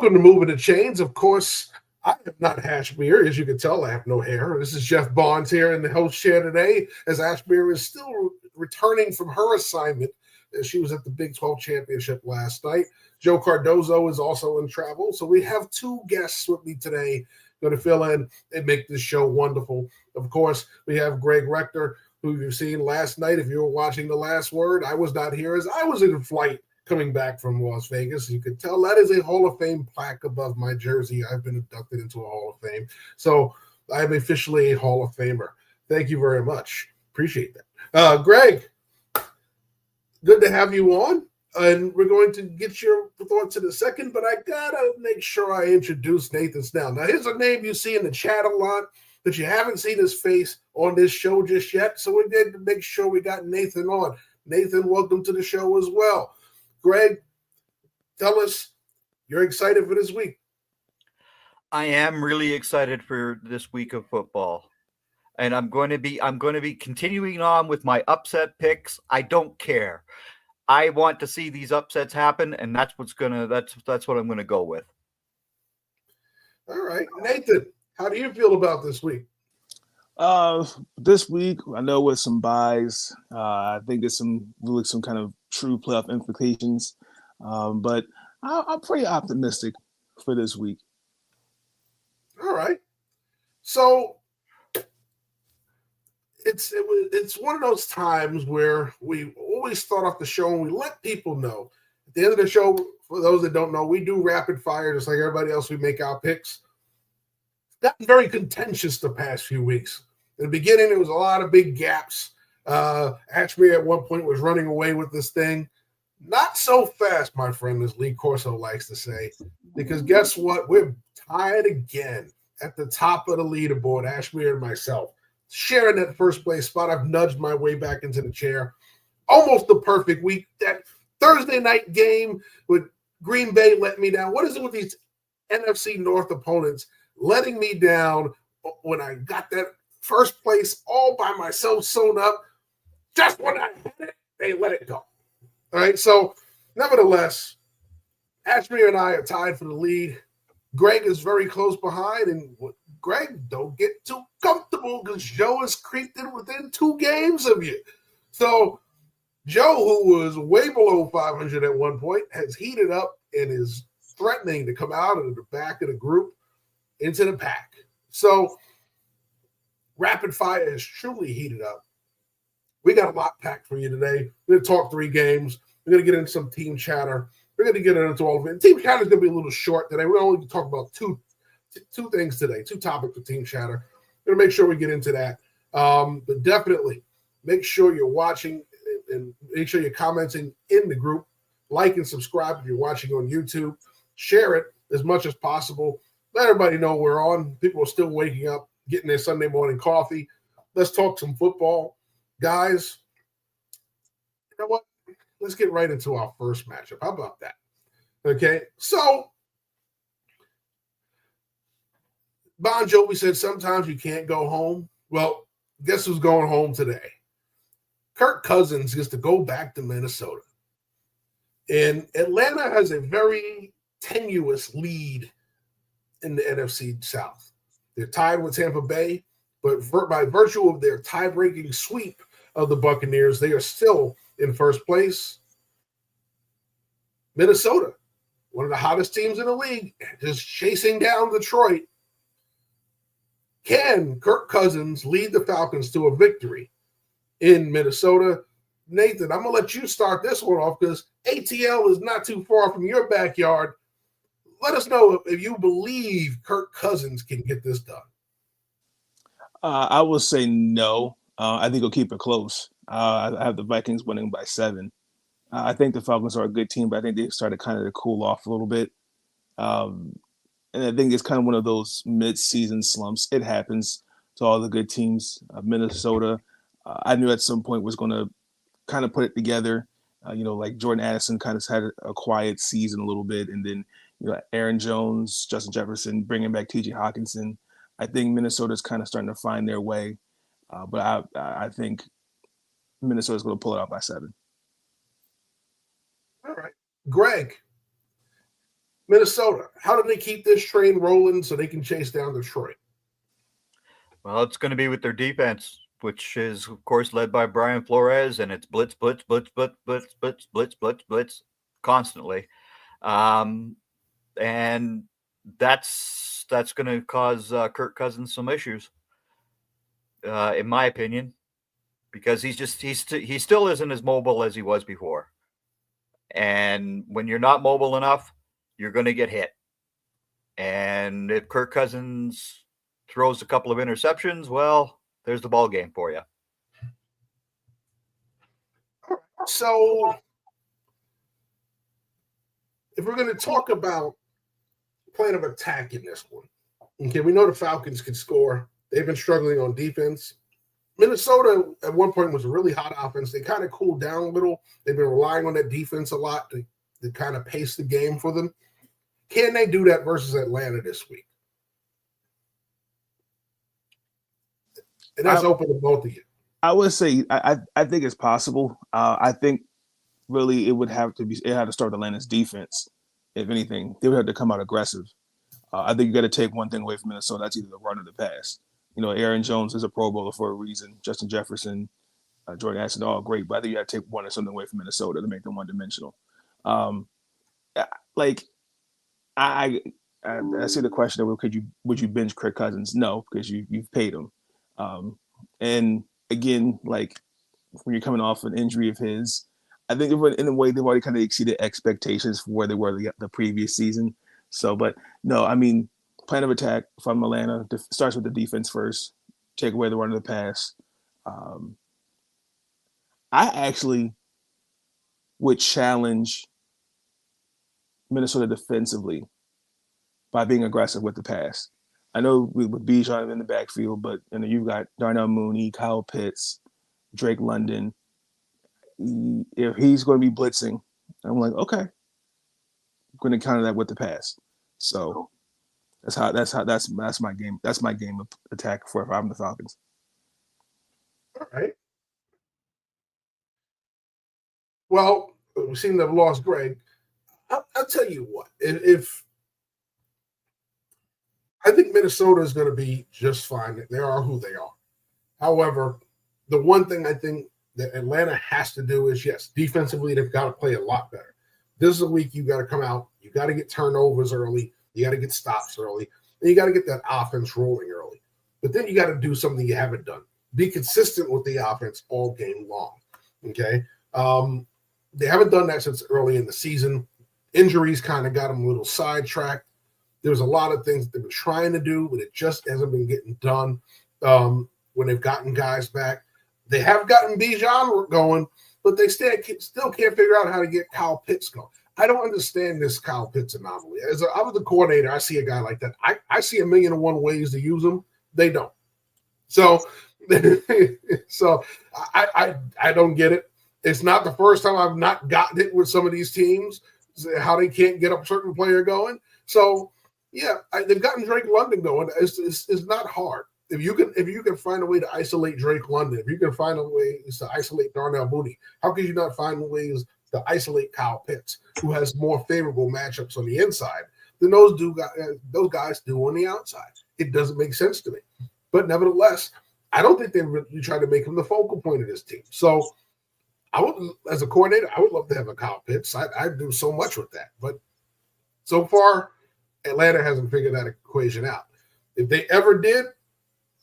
Welcome to Moving the Chains. Of course, I am not Ashmere. As you can tell, I have no hair. This is Jeff Bonds here in the host chair today, as Ashmere is still returning from her assignment. She was at the Big 12 Championship last night. Joe Cardozo is also in travel. So we have two guests with me today going to fill in and make this show wonderful. Of course, we have Greg Rector, who you've seen last night. If you were watching The Last Word, I was not here as I was in flight coming back from Las Vegas. You could tell that is a Hall of Fame plaque above my jersey. I've been inducted into a Hall of Fame. So I'm officially a Hall of Famer. Thank you very much. Appreciate that. Greg, good to have you on. And we're going to get your thoughts in a second, but I got to make sure I introduce Nathan Snell. Now, here's a name you see in the chat a lot, but you haven't seen his face on this show just yet. So we did to make sure we got Nathan on. Nathan, welcome to the show as well. Greg, tell us, you're excited for this week. I am really excited for this week of football. And I'm going to be continuing on with my upset picks. I don't care. I want to see these upsets happen, and that's what I'm going to go with. All right. Nathan, how do you feel about this week? This week, I know with some buys, I think there's some kind of true playoff implications, but I'm pretty optimistic for this week. All right. So it's one of those times where we always start off the show and we let people know. At the end of the show, for those that don't know, we do rapid fire just like everybody else. We make our picks. Gotten very contentious the past few weeks. In the beginning, there was a lot of big gaps. Ashby at one point was running away with this thing. Not so fast, my friend, as Lee Corso likes to say, because guess what? We're tied again at the top of the leaderboard, Ashby and myself. Sharing that first place spot, I've nudged my way back into the chair. Almost the perfect week. That Thursday night game with Green Bay let me down. What is it with these NFC North opponents letting me down when I got that first place all by myself sewn up? Just when I had it, they let it go. All right, so nevertheless, Ashmere and I are tied for the lead. Greg is very close behind, and Greg, don't get too comfortable because Joe has creeped in within 2 games of you. So Joe, who was way below 500 at one point, has heated up and is threatening to come out of the back of the group into the pack. So rapid fire is truly heated up. We got a lot packed for you today. We're going to talk 3 games. We're going to get into some team chatter. We're going to get into all of it. Team chatter is going to be a little short today. We're only going to talk about two things today, 2 topics of team chatter. We're going to make sure we get into that. But definitely make sure you're watching and make sure you're commenting in the group. Like and subscribe if you're watching on YouTube. Share it as much as possible. Let everybody know we're on. People are still waking up, getting their Sunday morning coffee. Let's talk some football. Guys, you know what? Let's get right into our first matchup. How about that? Okay, so Bon Jovi said sometimes you can't go home. Well, guess who's going home today? Kirk Cousins gets to go back to Minnesota. And Atlanta has a very tenuous lead in the NFC South. They're tied with Tampa Bay, but by virtue of their tie-breaking sweep of the Buccaneers, they are still in first place. Minnesota, one of the hottest teams in the league, just chasing down Detroit. Can Kirk Cousins lead the Falcons to a victory in Minnesota? Nathan, I'm going to let you start this one off because ATL is not too far from your backyard. Let us know if you believe Kirk Cousins can get this done. I will say no. I think he'll keep it close. I have the Vikings winning by 7. I think the Falcons are a good team, but I think they started kind of to cool off a little bit. And I think it's kind of one of those mid-season slumps. It happens to all the good teams. Minnesota, I knew at some point was going to kind of put it together. Like Jordan Addison kind of had a quiet season a little bit. And then, Aaron Jones, Justin Jefferson, bringing back T.J. Hawkinson. I think Minnesota's kind of starting to find their way. But I think Minnesota's going to pull it out by 7. All right. Greg, Minnesota, how do they keep this train rolling so they can chase down Detroit? Well, it's going to be with their defense, which is, of course, led by Brian Flores, and it's blitz, blitz, blitz, blitz, blitz, blitz, blitz, blitz, blitz constantly. And that's going to cause Kirk Cousins some issues, in my opinion, because he still isn't as mobile as he was before. And when you're not mobile enough, you're going to get hit. And if Kirk Cousins throws a couple of interceptions, well, there's the ball game for you. So if we're going to talk about plan of attack in this one, okay, we know the Falcons can score. They've been struggling on defense. Minnesota at one point was a really hot offense. They kind of cooled down a little. They've been relying on that defense a lot to kind of pace the game for them. Can they do that versus Atlanta this week? And that's open to both of you. I would say I think it's possible. I think really it had to start Atlanta's defense. If anything, they would have to come out aggressive. I think you got to take one thing away from Minnesota. That's either the run or the pass. Aaron Jones is a Pro Bowler for a reason. Justin Jefferson, Jordan Addison, all great, but I think you got to take one or something away from Minnesota to make them one-dimensional. I see the question of would you bench Kirk Cousins? No, because you've paid him. And again, like when you're coming off an injury of his, I think in a way they've already kind of exceeded expectations for where they were the previous season. So, but no, I mean, plan of attack from Atlanta starts with the defense first, take away the run of the pass. I actually would challenge Minnesota defensively by being aggressive with the pass. I know with Bijan in the backfield, but you've got Darnell Mooney, Kyle Pitts, Drake London. If he's going to be blitzing, I'm like, okay, I'm going to counter that with the pass. So that's my game. That's my game of attack if I'm the Falcons. All right. Well, we seem to have lost Greg. I'll tell you what. If I think Minnesota is going to be just fine. They are who they are. However, the one thing I think that Atlanta has to do is, yes, defensively, they've got to play a lot better. This is a week you got to come out. You got to get turnovers early. You got to get stops early. And you got to get that offense rolling early. But then you got to do something you haven't done. Be consistent with the offense all game long. Okay? They haven't done that since early in the season. Injuries kind of got them a little sidetracked. There's a lot of things they've been trying to do, but it just hasn't been getting done when they've gotten guys back. They have gotten Bijan going, but they still can't figure out how to get Kyle Pitts going. I don't understand this Kyle Pitts anomaly. I was the coordinator, I see a guy like that. I see 1,000,001 ways to use him. They don't. So I don't get it. It's not the first time I've not gotten it with some of these teams, how they can't get a certain player going. So, yeah, they've gotten Drake London going. It's not hard. If you can find a way to isolate Drake London, if you can find a way to isolate Darnell Mooney, how could you not find ways to isolate Kyle Pitts, who has more favorable matchups on the inside than those guys do on the outside? It doesn't make sense to me. But nevertheless, I don't think they really try to make him the focal point of this team. So I would, as a coordinator, I would love to have a Kyle Pitts. I'd do so much with that. But so far, Atlanta hasn't figured that equation out. If they ever did,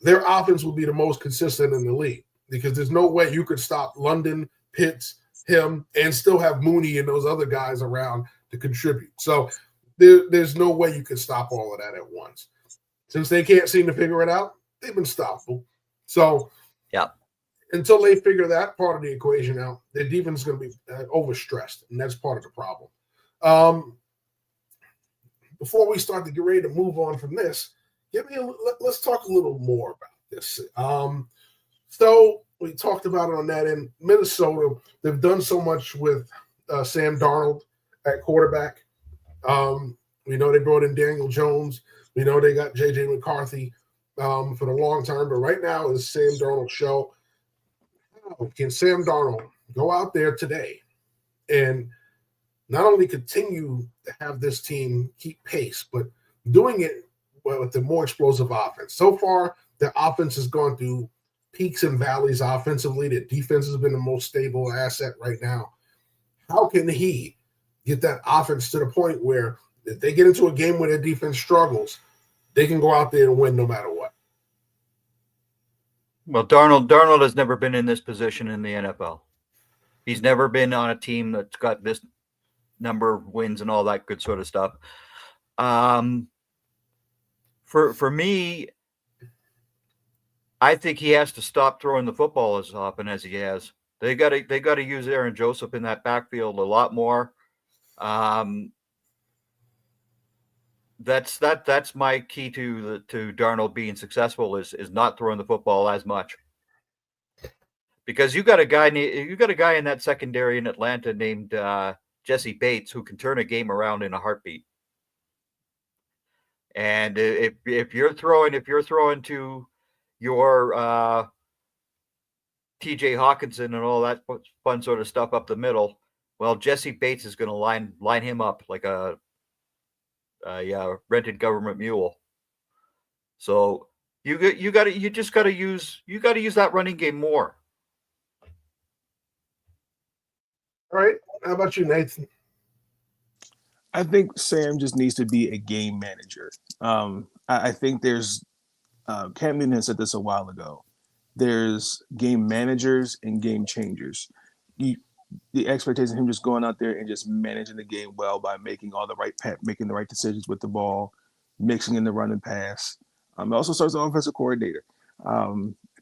their offense would be the most consistent in the league because there's no way you could stop London, Pitts, him, and still have Mooney and those other guys around to contribute. So there's no way you can stop all of that at once. Since they can't seem to figure it out, they've been stoppable. So yeah, until they figure that part of the equation out, their defense is going to be overstressed, and that's part of the problem. Before we start to get ready to move on from this, let's talk a little more about this. So we talked about it on that end. Minnesota, they've done so much with Sam Darnold at quarterback. We know they brought in Daniel Jones. We know they got J.J. McCarthy for the long term. But right now is Sam Darnold's show. Can Sam Darnold go out there today and not only continue to have this team keep pace, but doing it with the more explosive offense. So far, the offense has gone through peaks and valleys offensively. The defense has been the most stable asset right now. How can he get that offense to the point where if they get into a game where their defense struggles, they can go out there and win no matter what? Well, Darnold has never been in this position in the NFL. He's never been on a team that's got this number of wins and all that good sort of stuff. For me, I think he has to stop throwing the football as often as he has. They got to use Aaron Joseph in that backfield a lot more. That's my key to Darnold being successful is not throwing the football as much. Because you got a guy in that secondary in Atlanta named Jesse Bates who can turn a game around in a heartbeat. And if you're throwing to your TJ Hawkinson and all that fun sort of stuff up the middle, well, Jesse Bates is going to line him up like a rented government mule. So you got to use that running game more. All right. How about you, Nathan? I think Sam just needs to be a game manager. I think there's Cam Newton has said this a while ago. There's game managers and game changers. The expectation of him just going out there and just managing the game well by making the right decisions with the ball, mixing in the run and pass. It also starts the offensive coordinator,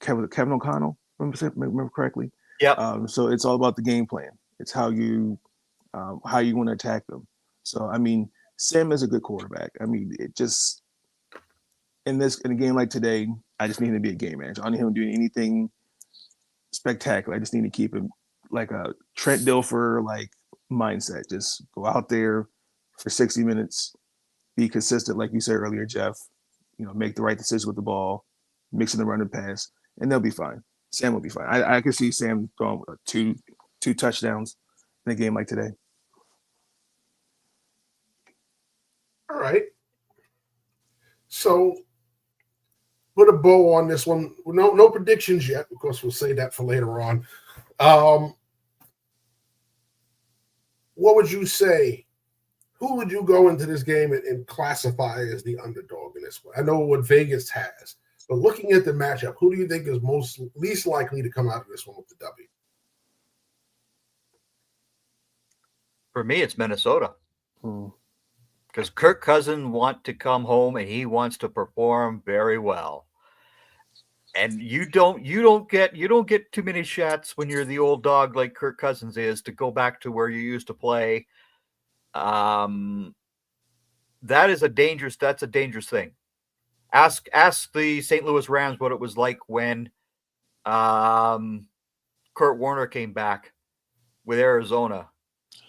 Kevin O'Connell, remember correctly. Yeah. So it's all about the game plan. It's how you want to attack them. So I mean, Sam is a good quarterback. I mean, it just in a game like today, I just need him to be a game manager. I don't need him doing anything spectacular. I just need to keep him like a Trent Dilfer like mindset. Just go out there for 60 minutes, be consistent, like you said earlier, Jeff. Make the right decision with the ball, mixing the run and pass, and they'll be fine. Sam will be fine. I can see Sam throwing two touchdowns in a game like today. All right. So put a bow on this one. No predictions yet, because we'll say that for later on. What would you say? Who would you go into this game and classify as the underdog in this one? I know what Vegas has, but looking at the matchup, who do you think is least likely to come out of this one with the W? For me, it's Minnesota. Because Kirk Cousins wants to come home and he wants to perform very well. And you don't get too many shots when you're the old dog like Kirk Cousins is to go back to where you used to play. That's a dangerous thing. Ask the St. Louis Rams what it was like when Kurt Warner came back with Arizona.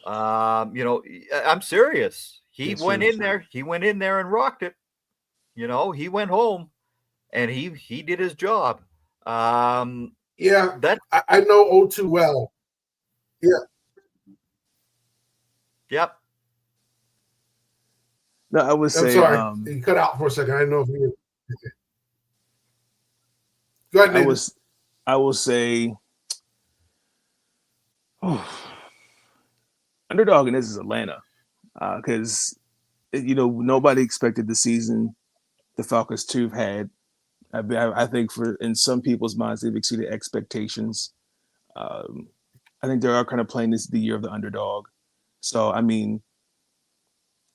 I'm serious. He went in there and rocked it. He went home and he did his job. Yeah, that I know all too well. Yeah. Yep. No, I would say. I'm sorry, you cut out for a second. I didn't know if you were. Go ahead, Nathan. I will say. Underdog in this is Atlanta, because nobody expected the season the Falcons to have had. I think in some people's minds they've exceeded expectations. I think they are kind of playing this the year of the underdog. So I mean,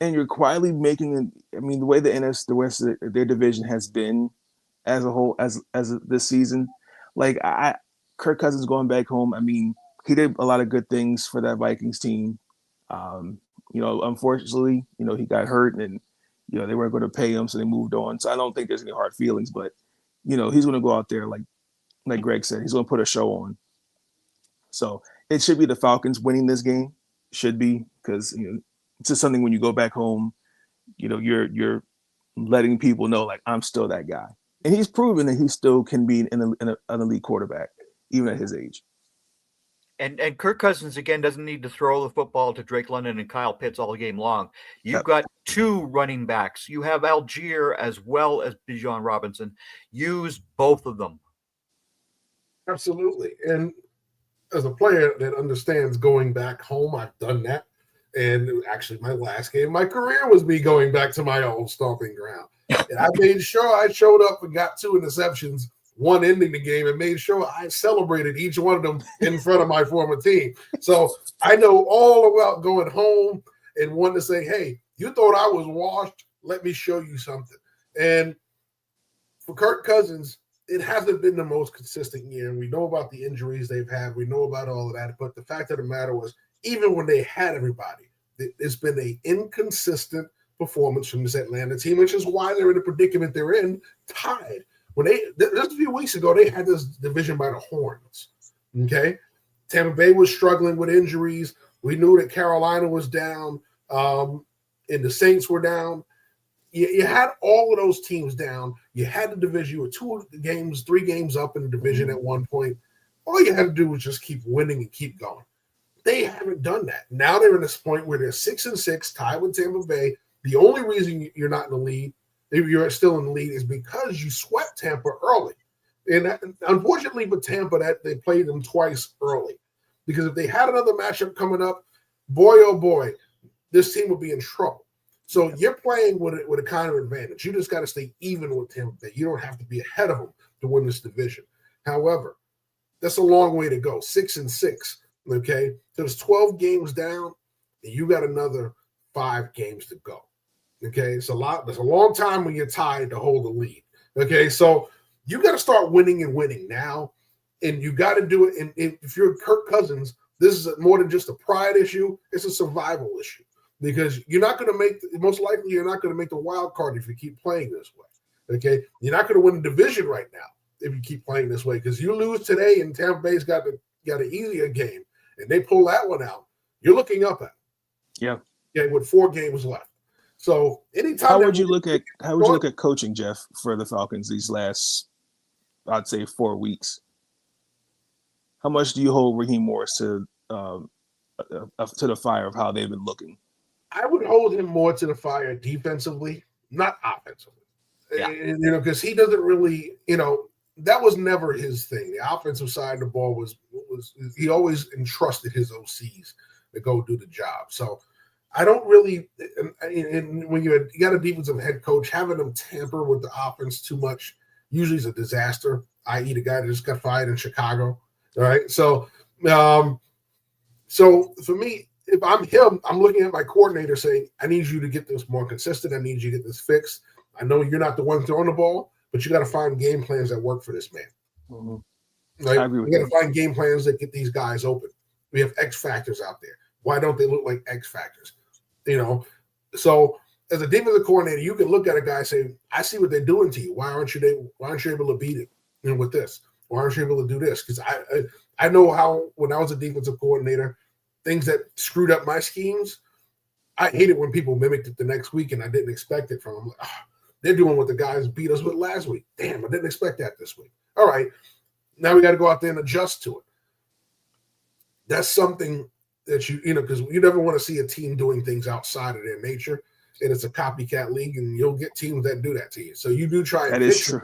and you're quietly making. I mean, the way the NFC West their division has been as a whole as this season, like Kirk Cousins going back home. I mean, he did a lot of good things for that Vikings team. Unfortunately, he got hurt and, they weren't going to pay him, so they moved on. So I don't think there's any hard feelings, but, he's going to go out there, like Greg said, he's going to put a show on. So it should be the Falcons winning this game. Should be, because, it's just something when you go back home, you're letting people know, like, I'm still that guy. And he's proven that he still can be an elite quarterback, even at his age. And Kirk Cousins, again, doesn't need to throw the football to Drake London and Kyle Pitts all game long. You've Yep. got two running backs. You have Algier as well as Bijan Robinson. Use both of them. Absolutely. And as a player that understands going back home, I've done that. And actually, my last game of my career was me going back to my old stomping ground. And I made sure I showed up and got 2 interceptions, one ending the game, and made sure I celebrated each one of them in front of my former team. So I know all about going home and wanting to say, hey, you thought I was washed? Let me show you something. And for Kirk Cousins, it hasn't been the most consistent year. And we know about the injuries they've had. We know about all of that. But the fact of the matter was, even when they had everybody, it's been an inconsistent performance from this Atlanta team, which is why they're in the predicament they're in, tied. When just a few weeks ago, they had this division by the horns. Okay, Tampa Bay was struggling with injuries. We knew that Carolina was down, and the Saints were down. You had all of those teams down. You had the division. You were 3 games up in the division at one point. All you had to do was just keep winning and keep going. They haven't done that. Now they're in this point where they're 6-6, tied with Tampa Bay. The only reason you're not in the lead, if you're still in the lead, is because you swept Tampa early. And unfortunately for Tampa, that they played them twice early. Because if they had another matchup coming up, boy, oh boy, this team would be in trouble. So you're playing with a kind of advantage. You just got to stay even with Tampa Bay. You don't have to be ahead of them to win this division. However, that's a long way to go, 6-6. Okay, so there's 12 games down, and you got another 5 games to go. Okay, it's a lot. There's a long time when you're tied to hold the lead. Okay, so you got to start winning and winning now, and you got to do it. And if you're Kirk Cousins, this is more than just a pride issue; it's a survival issue because you're not going to make. Most likely, you're not going to make the wild card if you keep playing this way. Okay, you're not going to win the division right now if you keep playing this way because you lose today, and Tampa Bay's got an easier game. And they pull that one out, you're looking up at them. Yeah, with 4 games left. So anytime how would you look at coaching, Jeff, for the Falcons these last, I'd say, 4 weeks? How much do you hold Raheem Morris to the fire of how they've been looking? I would hold him more to the fire defensively, not offensively. Yeah. And, because he doesn't really, that was never his thing. The offensive side of the ball was he always entrusted his OCs to go do the job. So I don't really, and when you got a defensive head coach, having them tamper with the offense too much usually is a disaster, i.e. the guy that just got fired in Chicago. All right. So, so for me, if I'm him, I'm looking at my coordinator saying, I need you to get this more consistent. I need you to get this fixed. I know you're not the one throwing the ball, but you got to find game plans that work for this man. Mm-hmm. Right? I agree with you got to find game plans that get these guys open. We have X factors out there. Why don't they look like X factors? So as a defensive coordinator, you can look at a guy and say, I see what they're doing to you. Why aren't you able to beat it with this? Why aren't you able to do this? Because I know how when I was a defensive coordinator, things that screwed up my schemes, I hated when people mimicked it the next week and I didn't expect it from them. Like, they're doing what the guys beat us with last week. Damn, I didn't expect that this week. All right, now we got to go out there and adjust to it. That's something that because you never want to see a team doing things outside of their nature, and it's a copycat league, and you'll get teams that do that to you. So you do try and fix it.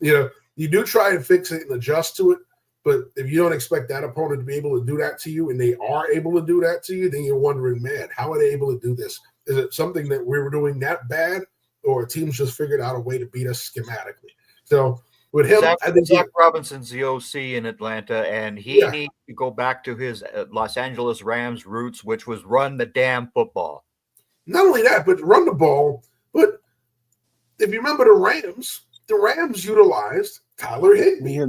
You do try and fix it and adjust to it, but if you don't expect that opponent to be able to do that to you, and they are able to do that to you, then you're wondering, man, how are they able to do this? Is it something that we were doing that bad, or teams just figured out a way to beat us schematically? So with him, I think Zach Robinson's the OC in Atlanta, and he needs to go back to his Los Angeles Rams roots, which was run the damn football. Not only that, but run the ball. But if you remember the Rams utilized Tyler Higbee.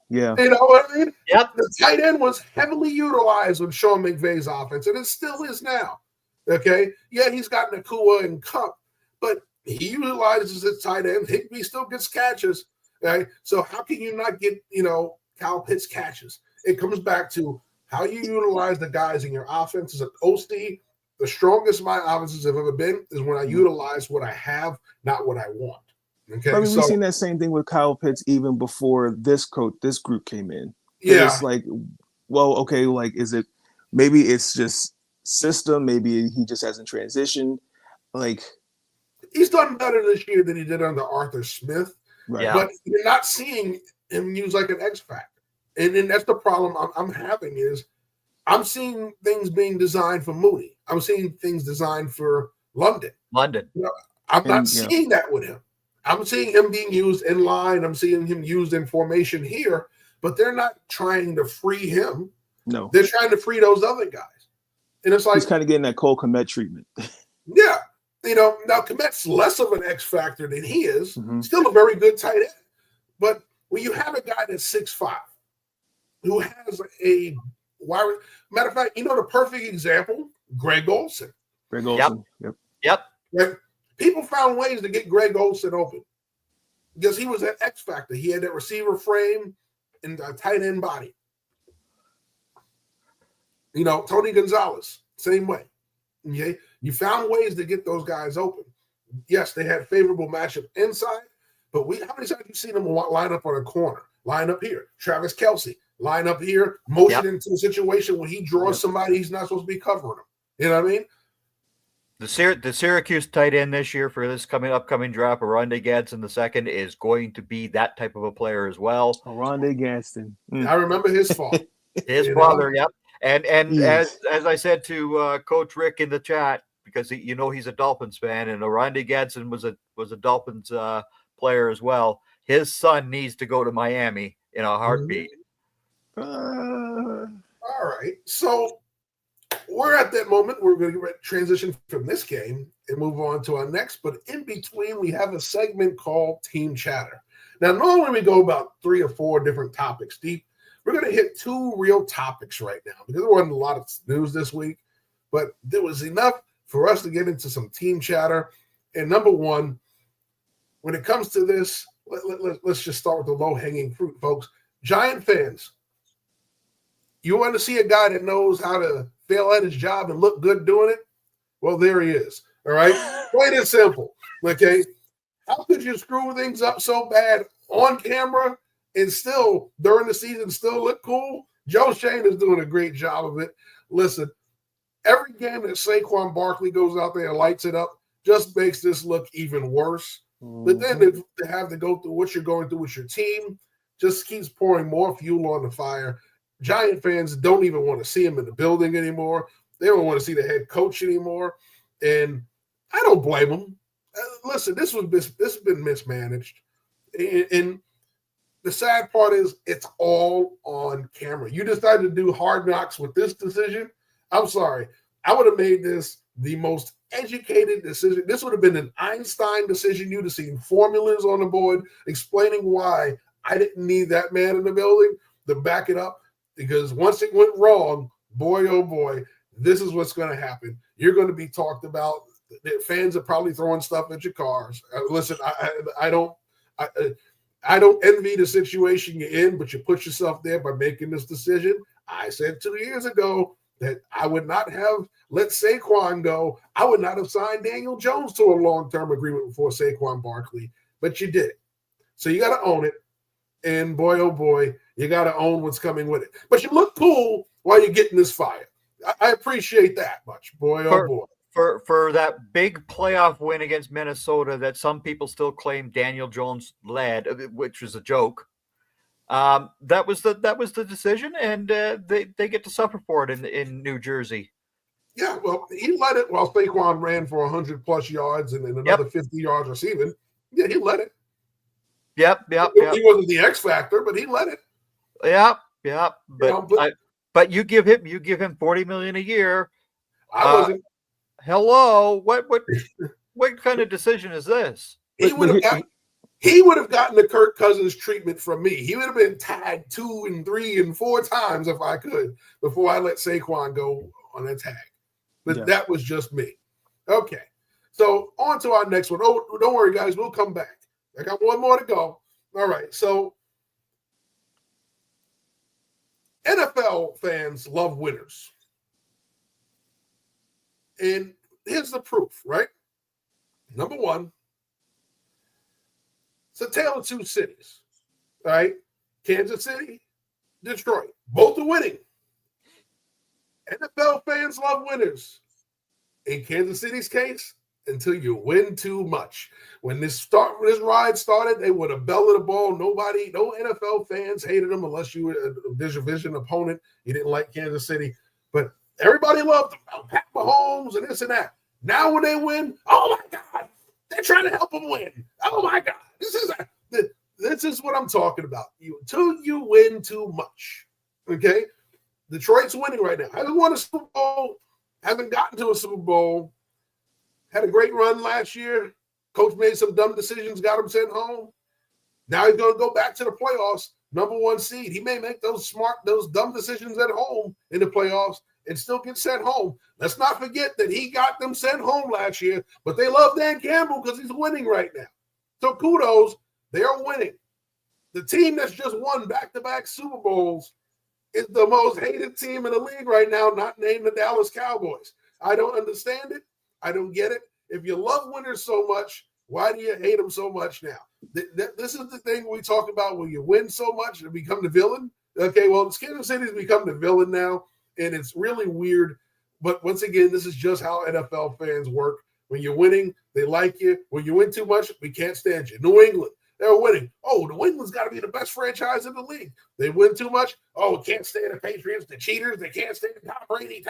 Yeah. You know what I mean? Yep. The tight end was heavily utilized with Sean McVay's offense, and it still is now. Okay? Yeah, he's got Nakua and Cup, but he utilizes his tight end. Higbee still gets catches. Okay? So how can you not get, Kyle Pitts catches? It comes back to how you utilize the guys in your offense. As an OC, the strongest my offenses have ever been is when I utilize what I have, not what I want. Okay, we've seen that same thing with Kyle Pitts even before this group came in. Yeah, it's like well, okay, like, is it maybe it's just system? Maybe he just hasn't transitioned. Like, He's done better this year than he did under Arthur Smith, right. Yeah. but you're not seeing him use like an X factor. And that's the problem I'm having is I'm seeing things being designed for Mooney. I'm seeing things designed for London. London. You know, I'm not Yeah. seeing that with him. I'm seeing him being used in line. I'm seeing him used in formation here, but they're not trying to free him. No. They're trying to free those other guys. And it's like He's kind of getting that Cole Kmet treatment. yeah. You know, now Kmet's less of an X factor than he is. Mhm. Still a very good tight end. But when you have a guy that's 6'5", who has a wide, matter of fact, you know the perfect example, Greg Olsen. Greg Olsen. Yep. Right? People found ways to get Greg Olsen open because he was that X factor. He had that receiver frame and a tight end body. You know, Tony Gonzalez, same way. Okay, you found ways to get those guys open. Yes, they had favorable matchup inside, but how many times have you seen them line up on a corner, line up here? Travis Kelce, line up here, motion into a situation where he draws somebody he's not supposed to be covering him. You know what I mean? The Syracuse tight end this year for this upcoming draft, Oronde Gadsden II, is going to be that type of a player as well. Oronde Gadsden. I remember his fault. His father, yep. And Yes. as I said to Coach Rick in the chat, because he's a Dolphins fan, and Oronde Gadsden was a Dolphins player as well. His son needs to go to Miami in a heartbeat. All right, so we're at that moment. We're going to transition from this game and move on to our next. But in between, we have a segment called Team Chatter. Now, normally we go about 3 or 4 different topics deep. We're going to hit 2 real topics right now because there wasn't a lot of news this week, but there was enough for us to get into some team chatter. And number one, when it comes to this, let's just start with the low-hanging fruit, folks. Giant fans, you want to see a guy that knows how to fail at his job and look good doing it? Well, there he is, all right? Plain and simple, okay? How could you screw things up so bad on camera and still, during the season, still look cool? Joe Shane is doing a great job of it. Listen, every game that Saquon Barkley goes out there and lights it up just makes this look even worse. But then to have to go through what you're going through with your team just keeps pouring more fuel on the fire. Giant fans don't even want to see him in the building anymore. They don't want to see the head coach anymore. And I don't blame them. Listen, this has been mismanaged. And the sad part is it's all on camera. You decided to do Hard Knocks with this decision. I'm sorry. I would have made this the most educated decision. This would have been an Einstein decision. You'd have seen formulas on the board explaining why I didn't need that man in the building to back it up. Because once it went wrong, boy, oh boy, this is what's going to happen. You're going to be talked about. The fans are probably throwing stuff at your cars. Listen, I don't envy the situation you're in, but you put yourself there by making this decision. I said 2 years ago that I would not have let Saquon go. I would not have signed Daniel Jones to a long-term agreement before Saquon Barkley, but you did it. So you got to own it. And boy, oh boy, you got to own what's coming with it. But you look cool while you're getting this fire. I appreciate that much. Boy, oh boy. For that big playoff win against Minnesota that some people still claim Daniel Jones led, which was a joke. That was the decision, and they get to suffer for it in New Jersey. Yeah, well, he led it while Saquon ran for 100+ yards and another 50 yards receiving. Yeah, he led it. Yep. He wasn't the X factor, but he led it. Yep. But but you give him $40 million a year. I wasn't. Hello, what kind of decision is this? He would have gotten the Kirk Cousins treatment from me. He would have been tagged 2 and 3 and 4 times if I could before I let Saquon go on a tag. But that was just me. Okay, so on to our next one. Oh, don't worry, guys. We'll come back. I got one more to go. All right, so NFL fans love winners. And here's the proof, right? Number one, it's a tale of 2 cities, all right? Kansas City, Detroit. Both are winning. NFL fans love winners. In Kansas City's case, until you win too much. When this ride started, they would have belted the ball. No NFL fans hated them unless you were a division opponent. You didn't like Kansas City. But everybody loved them. Pat Mahomes and this and that. Now when they win, oh my God, they're trying to help them win. Oh my God. This is what I'm talking about. Until you win too much. Okay? Detroit's winning right now. Hasn't won a Super Bowl. Hasn't gotten to a Super Bowl. Had a great run last year. Coach made some dumb decisions, got him sent home. Now he's going to go back to the playoffs, number 1 seed. He may make those dumb decisions at home in the playoffs and still get sent home. Let's not forget that he got them sent home last year, but they love Dan Campbell because he's winning right now. So kudos, they are winning. The team that's just won back-to-back Super Bowls is the most hated team in the league right now, not named the Dallas Cowboys. I don't understand it. I don't get it. If you love winners so much, why do you hate them so much now? This is the thing we talk about when you win so much and become the villain. Okay, well, Kansas City's become the villain now, and it's really weird. But once again, this is just how NFL fans work. When you're winning, they like you. When you win too much, we can't stand you. New England, they're winning. Oh, New England's got to be the best franchise in the league. They win too much. Oh, we can't stand the Patriots, the cheaters. They can't stand Tom Brady.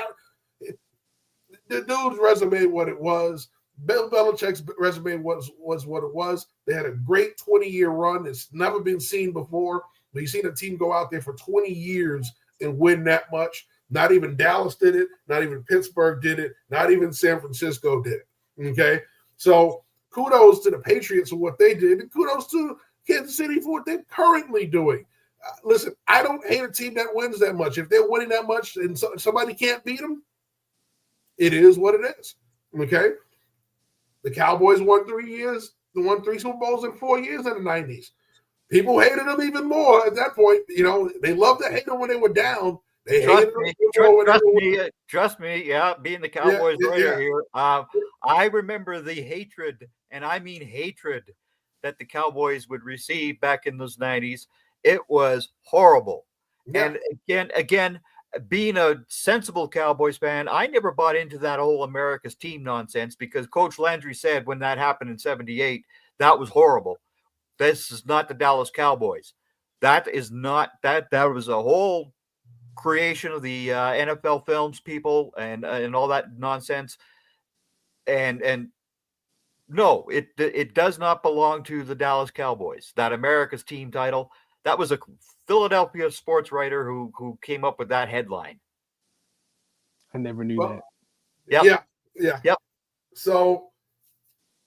The dude's resume, what it was. Bill Belichick's resume was what it was. They had a great 20-year run. It's never been seen before. But you've seen a team go out there for 20 years and win that much. Not even Dallas did it. Not even Pittsburgh did it. Not even San Francisco did it. Okay? So kudos to the Patriots for what they did, and kudos to Kansas City for what they're currently doing. Listen, I don't hate a team that wins that much. If they're winning that much and somebody can't beat them, it is what it is. Okay? The Cowboys won 3 years. They won 3 Super Bowls in 4 years in the 90s. People hated them even more at that point. You know, they loved to hate them when they were down. They hated them. Trust me. Yeah, being the Cowboys here, I remember the hatred, and I mean hatred, that the Cowboys would receive back in those 90s. It was horrible. Yeah. And again, being a sensible Cowboys fan, I never bought into that whole America's team nonsense, because Coach Landry said when that happened in 78, that was horrible. This is not the Dallas Cowboys. That is not that. That was a whole creation of the NFL films people and all that nonsense. And no, it does not belong to the Dallas Cowboys. That America's team title, that was a Philadelphia sports writer who came up with that headline. I never knew that. Yeah. So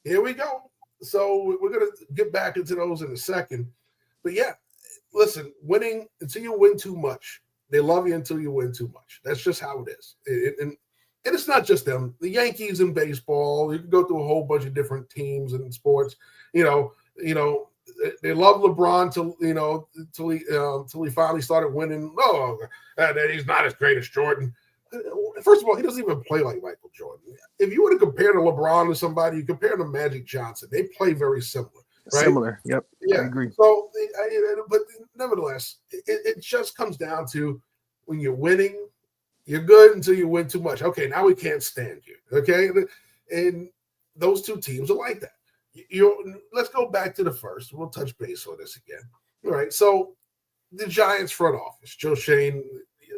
here we go. So we're going to get back into those in a second. But yeah, listen, winning until you win too much. They love you until you win too much. That's just how it is. And it's not just them. The Yankees in baseball, you can go through a whole bunch of different teams and sports. You know, they love LeBron till he finally started winning. Oh, he's not as great as Jordan. First of all, he doesn't even play like Michael Jordan. If you were to compare to LeBron to somebody, you compare him to Magic Johnson. They play very similar. Right? Similar. Yep. Yeah. I agree. So, but nevertheless, it just comes down to when you're winning, you're good until you win too much. Okay, now we can't stand you. Okay, and those two teams are like that. Let's go back to the first. We'll touch base on this again. All right. So the Giants front office, Joe Shane.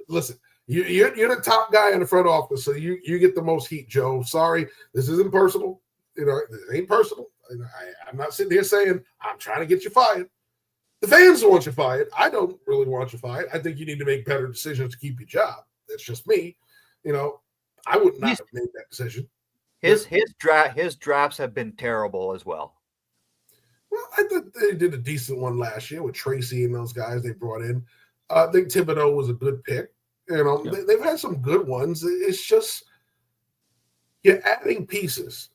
Listen, you're the top guy in the front office, so you get the most heat, Joe. Sorry, this isn't personal. This ain't personal. I'm not sitting here saying I'm trying to get you fired. The fans want you fired. I don't really want you fired. I think you need to make better decisions to keep your job. That's just me. I would not have made that decision. His drafts have been terrible as well. Well, I thought they did a decent one last year with Tracy and those guys they brought in. I think Thibodeau was a good pick. They've had some good ones. It's just you're adding pieces.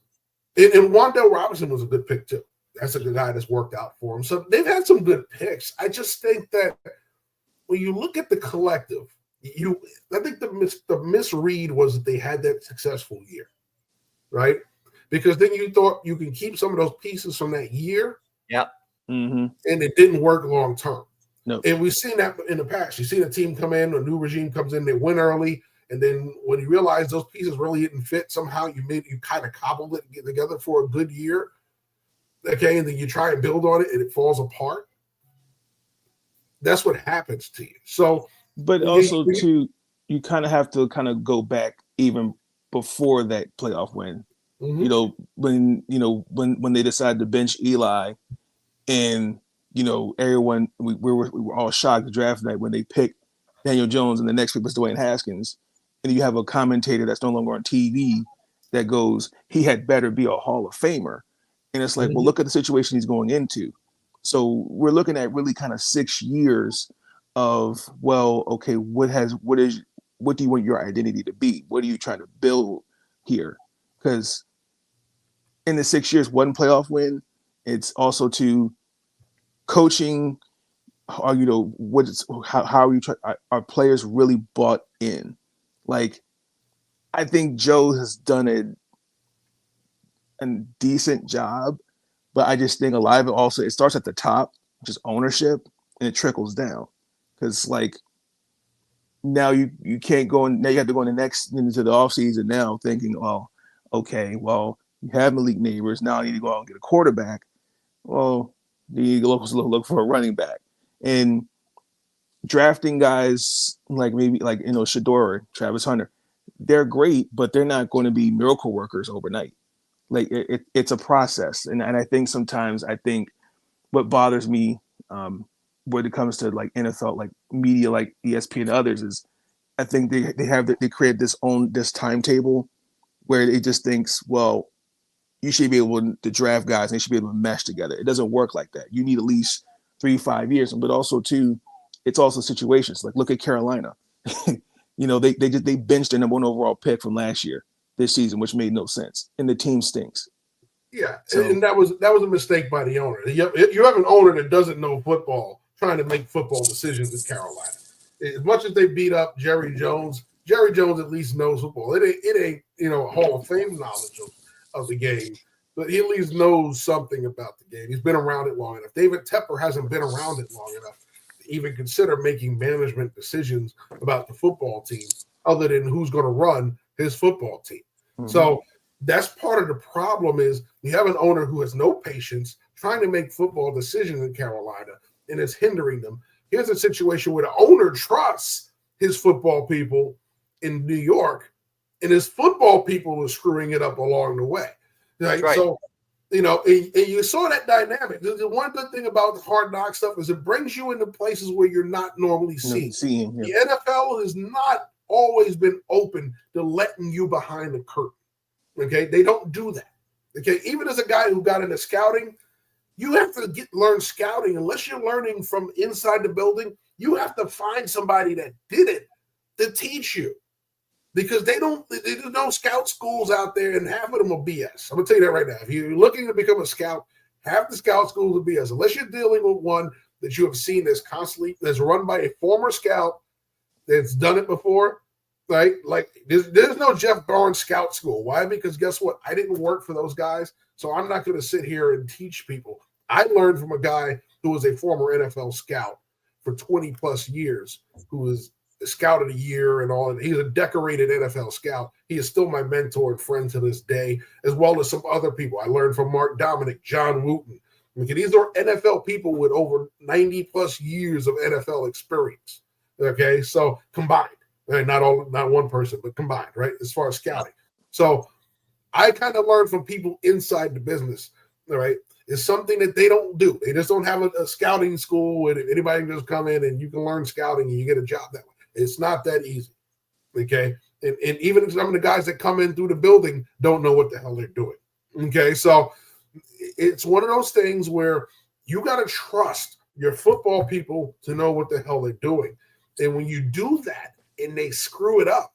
And Wan'Dale Robinson was a good pick too. That's a good guy that's worked out for him. So they've had some good picks. I just think that when you look at the collective, I think the misread was that they had that successful year, right? Because then you thought you can keep some of those pieces from that year. Yep. Mm-hmm. And it didn't work long term. No. And we've seen that in the past. You've seen a team come in, a new regime comes in, they win early, And then when you realize those pieces really didn't fit, somehow you kind of cobbled it together for a good year. Okay, and then you try and build on it and it falls apart. That's what happens to you. So, but also too, you kind of have to kind of go back even before that playoff win. mm-hmm. You know, when they decided to bench Eli, and everyone we were all shocked the draft night when they picked Daniel Jones and the next pick was Dwayne Haskins, and you have a commentator that's no longer on TV that goes, he had better be a Hall of Famer. And it's like, well, look at the situation he's going into. So we're looking at really kind of 6 years of, well, okay, what do you want your identity to be? What are you trying to build here? Because in the 6 years, one playoff win, it's also to coaching. How are you trying? Are players really bought in? Like, I think Joe has done a decent job, but I just think a lot of it also, it starts at the top, just ownership, and it trickles down. Because like now you can't go in, now you have to go into the offseason now thinking, well, okay, well, you have Malik Neighbors, now I need to go out and get a quarterback. Well, you need to look for a running back. And drafting guys like Shador, Travis Hunter, they're great, but they're not going to be miracle workers overnight. Like it's a process, and I think sometimes what bothers me when it comes to like NFL, like media, like ESPN and others, is I think they create this timetable where it just thinks, well, you should be able to draft guys and they should be able to mesh together. It doesn't work like that. You need at least 3-5 years, but also too, it's also situations. Like look at Carolina. They benched their number 1 overall pick from last year this season, which made no sense, and the team stinks. Yeah, so, and that was a mistake by the owner. You have an owner that doesn't know football trying to make football decisions in Carolina. As much as they beat up Jerry Jones at least knows football. It ain't Hall of Fame knowledge of the game, but he at least knows something about the game. He's been around it long enough. David Tepper hasn't been around it long enough to even consider making management decisions about the football team other than who's going to run his football team. Mm-hmm. So that's part of the problem is you have an owner who has no patience trying to make football decisions in Carolina, and it's hindering them. Here's a situation where the owner trusts his football people in New York, and his football people are screwing it up along the way. Right? So, and you saw that dynamic. The one good thing about the Hard Knock stuff is it brings you into places where you're not normally seen. The NFL has not always been open to letting you behind the curtain. Okay, they don't do that. Okay, even as a guy who got into scouting, you have to learn scouting. Unless you're learning from inside the building, you have to find somebody that did it to teach you. Because there's no scout schools out there, and half of them are BS. I'm gonna tell you that right now. If you're looking to become a scout, half the scout schools are BS. Unless you're dealing with one that you have seen that's run by a former scout that's done it before, right? Like there's no Jeff Barnes scout school. Why? Because guess what? I didn't work for those guys, so I'm not going to sit here and teach people. I learned from a guy who was a former NFL scout for 20 plus years, who was the scout of the year and all. And he's a decorated NFL scout. He is still my mentor and friend to this day, as well as some other people. I learned from Mark Dominic, John Wooten. Okay, these are NFL people with over 90 plus years of NFL experience. Okay, so combined, right? Not one person, but combined, right? As far as scouting. So I kind of learned from people inside the business, all right? It's something that they don't do. They just don't have a scouting school where anybody can just come in and you can learn scouting and you get a job that way. It's not that easy, okay? And even some of the guys that come in through the building don't know what the hell they're doing, okay? So it's one of those things where you got to trust your football people to know what the hell they're doing. And when you do that and they screw it up,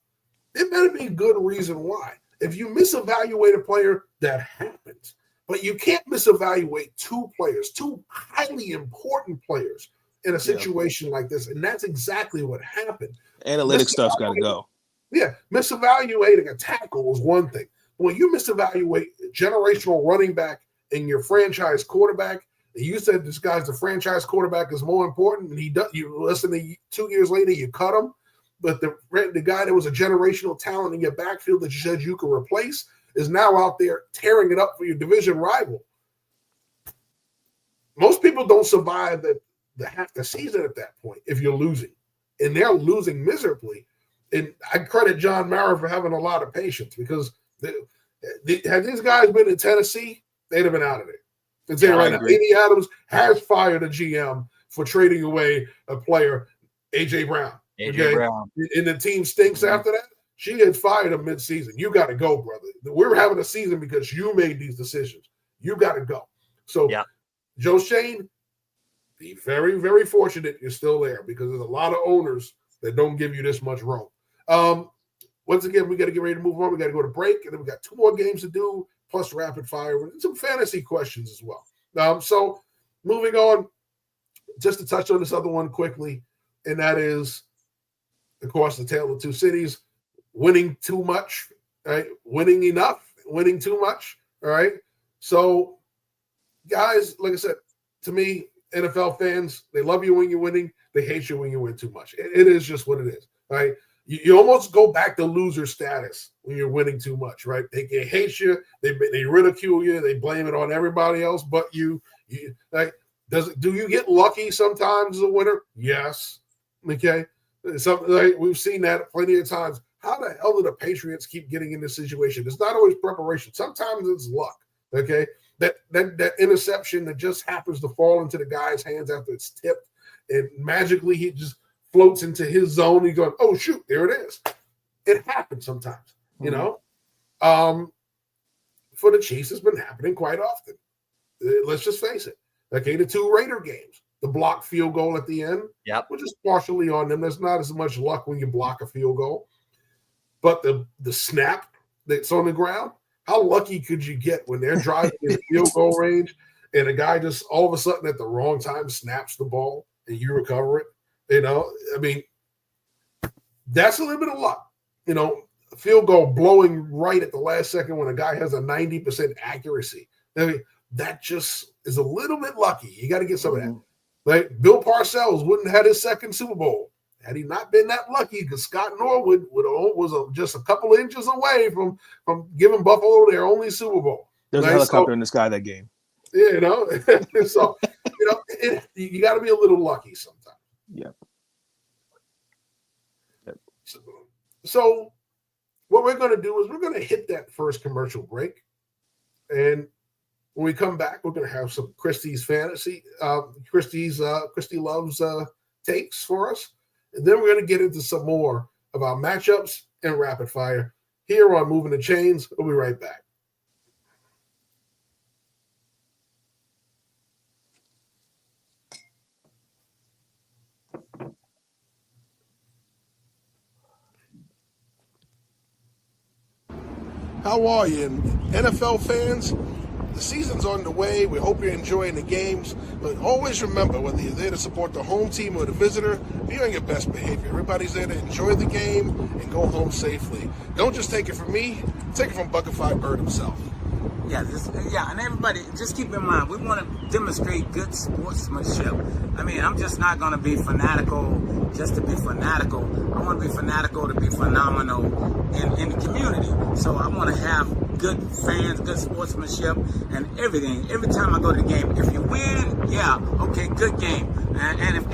there better be a good reason why. If you misevaluate a player, that happens. But you can't misevaluate two highly important players in a situation like this. And that's exactly what happened. Analytic stuff's got to go. Yeah. Misevaluating a tackle is one thing. When you misevaluate a generational running back and your franchise quarterback, and you said this guy's the franchise quarterback is more important, and he does. You listen to 2 years later, you cut him. but the guy that was a generational talent in your backfield that you said you could replace is now out there tearing it up for your division rival. Most people don't survive the half the season at that point if you're losing, and they're losing miserably. And I credit John Mara for having a lot of patience, because had these guys been in Tennessee, they'd have been out of there. And saying right now, Amy Adams has fired a GM for trading away a player, A.J. Brown. A.J. Brown. And the team stinks after that. She had fired him mid-season. You got to go, brother. We're having a season because you made these decisions. You got to go. So, Joe Shane, be very, very fortunate you're still there, because there's a lot of owners that don't give you this much room. Once again, we got to get ready to move on. We got to go to break, and then we got 2 more games to do, plus rapid fire, and some fantasy questions as well. So moving on, just to touch on this other one quickly, and that is, of course, the tale of 2 cities, winning too much, right? Winning enough, winning too much, all right? So, guys, like I said, to me, NFL fans, they love you when you're winning. They hate you when you win too much. It is just what it is, right? You almost go back to loser status when you're winning too much, right? They hate you. They ridicule you. They blame it on everybody else but you. Like, do you get lucky sometimes as a winner? Yes. Okay. We've seen that plenty of times. How the hell do the Patriots keep getting in this situation? It's not always preparation. Sometimes it's luck. Okay. That interception that just happens to fall into the guy's hands after it's tipped, and magically he just floats into his zone. He's going, oh, shoot, there it is. It happens sometimes, you know. For the Chiefs, it's been happening quite often. Let's just face it. Okay, the 2 Raider games, the blocked field goal at the end, which is partially on them. There's not as much luck when you block a field goal. But the snap that's on the ground, how lucky could you get when they're driving in field goal range and a guy just all of a sudden at the wrong time snaps the ball and you recover it? You know, I mean, that's a little bit of luck. You know, a field goal blowing right at the last second when a guy has a 90% accuracy. I mean, that just is a little bit lucky. You got to get some of that. Like Bill Parcells wouldn't have had his 2nd Super Bowl had he not been that lucky, because Scott Norwood was just a couple of inches away from giving Buffalo their only Super Bowl. There's a helicopter in the sky that game. Yeah, you know. So, you know, you got to be a little lucky sometimes. Yep. So what we're going to do is we're going to hit that first commercial break. And when we come back, we're going to have some Christy's fantasy, Christy Love's takes for us. And then we're going to get into some more of our matchups and rapid fire here on Moving the Chains. We'll be right back. How are you, NFL fans? The season's on the way. We hope you're enjoying the games. But always remember, whether you're there to support the home team or the visitor, be on your best behavior. Everybody's there to enjoy the game and go home safely. Don't just take it from me. Take it from Buckified Bird himself. And everybody, just keep in mind, we want to demonstrate good sportsmanship. I mean, I'm just not going to be fanatical just to be fanatical. I want to be fanatical to be phenomenal in the community. So I want to have good fans, good sportsmanship, and everything. Every time I go to the game, if you win, okay, good game. And if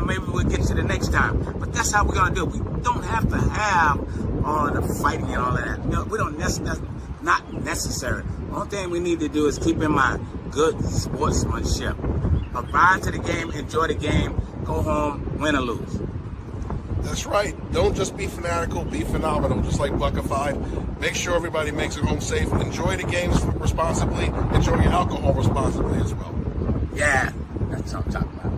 maybe we'll get you the next time. But that's how we're going to do it. We don't have to have all the fighting and all of that. No, we don't necessarily. Not necessary. The only thing we need to do is keep in mind good sportsmanship. Arrive to the game, enjoy the game, go home, win or lose. That's right. Don't just be fanatical, be phenomenal, just like Buckified. Make sure everybody makes it home safe. Enjoy the games responsibly. Enjoy your alcohol responsibly as well. Yeah, that's what I'm talking about.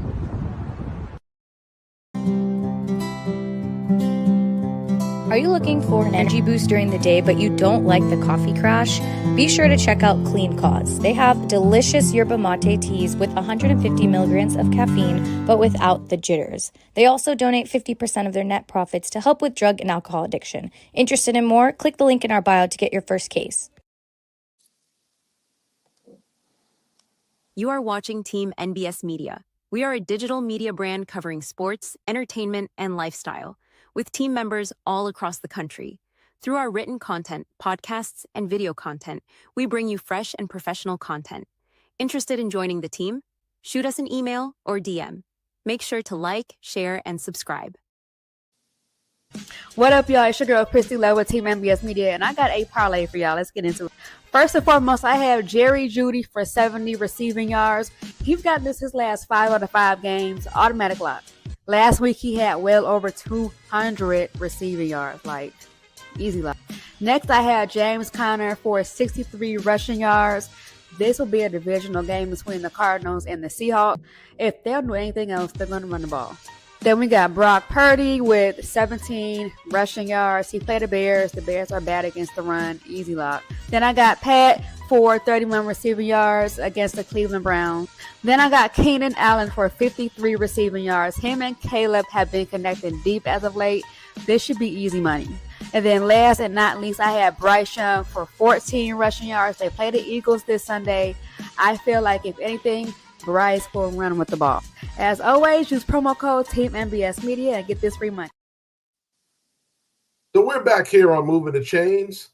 Are you looking for an energy boost during the day, but you don't like the coffee crash? Be sure to check out Clean Cause. They have delicious yerba mate teas with 150 milligrams of caffeine, but without the jitters. They also donate 50% of their net profits to help with drug and alcohol addiction. Interested in more? Click the link in our bio to get your first case. You are watching Team NBS Media. We are a digital media brand covering sports, entertainment, and lifestyle. with team members all across the country. Through our written content, podcasts, and video content, we bring you fresh and professional content. Interested in joining the team? Shoot us an email or DM. Make sure to like, share, and subscribe. What up, y'all? It's your girl, Christy Love with Team NBS Media, and I got a parlay for y'all. Let's get into it. First and foremost, I have Jerry Jeudy for 70 receiving yards. He's gotten this his last 5 out of 5 games. Automatic lock. Last week, he had well over 200 receiving yards. Like, easy lock. Next, I have James Conner for 63 rushing yards. This will be a divisional game between the Cardinals and the Seahawks. If they don't do anything else, they're going to run the ball. Then we got Brock Purdy with 17 rushing yards. He played the Bears. The Bears are bad against the run. Easy lock. Then I got Pat for 31 receiving yards against the Cleveland Browns. Then I got Keenan Allen for 53 receiving yards. Him and Caleb have been connecting deep as of late. This should be easy money. And then last and not least, I have Bryce Young for 14 rushing yards. They play the Eagles this Sunday. I feel like, if anything, Bryce will run with the ball. As always, use promo code TEAMNBS Media and get this free money. So we're back here on Moving the Chains,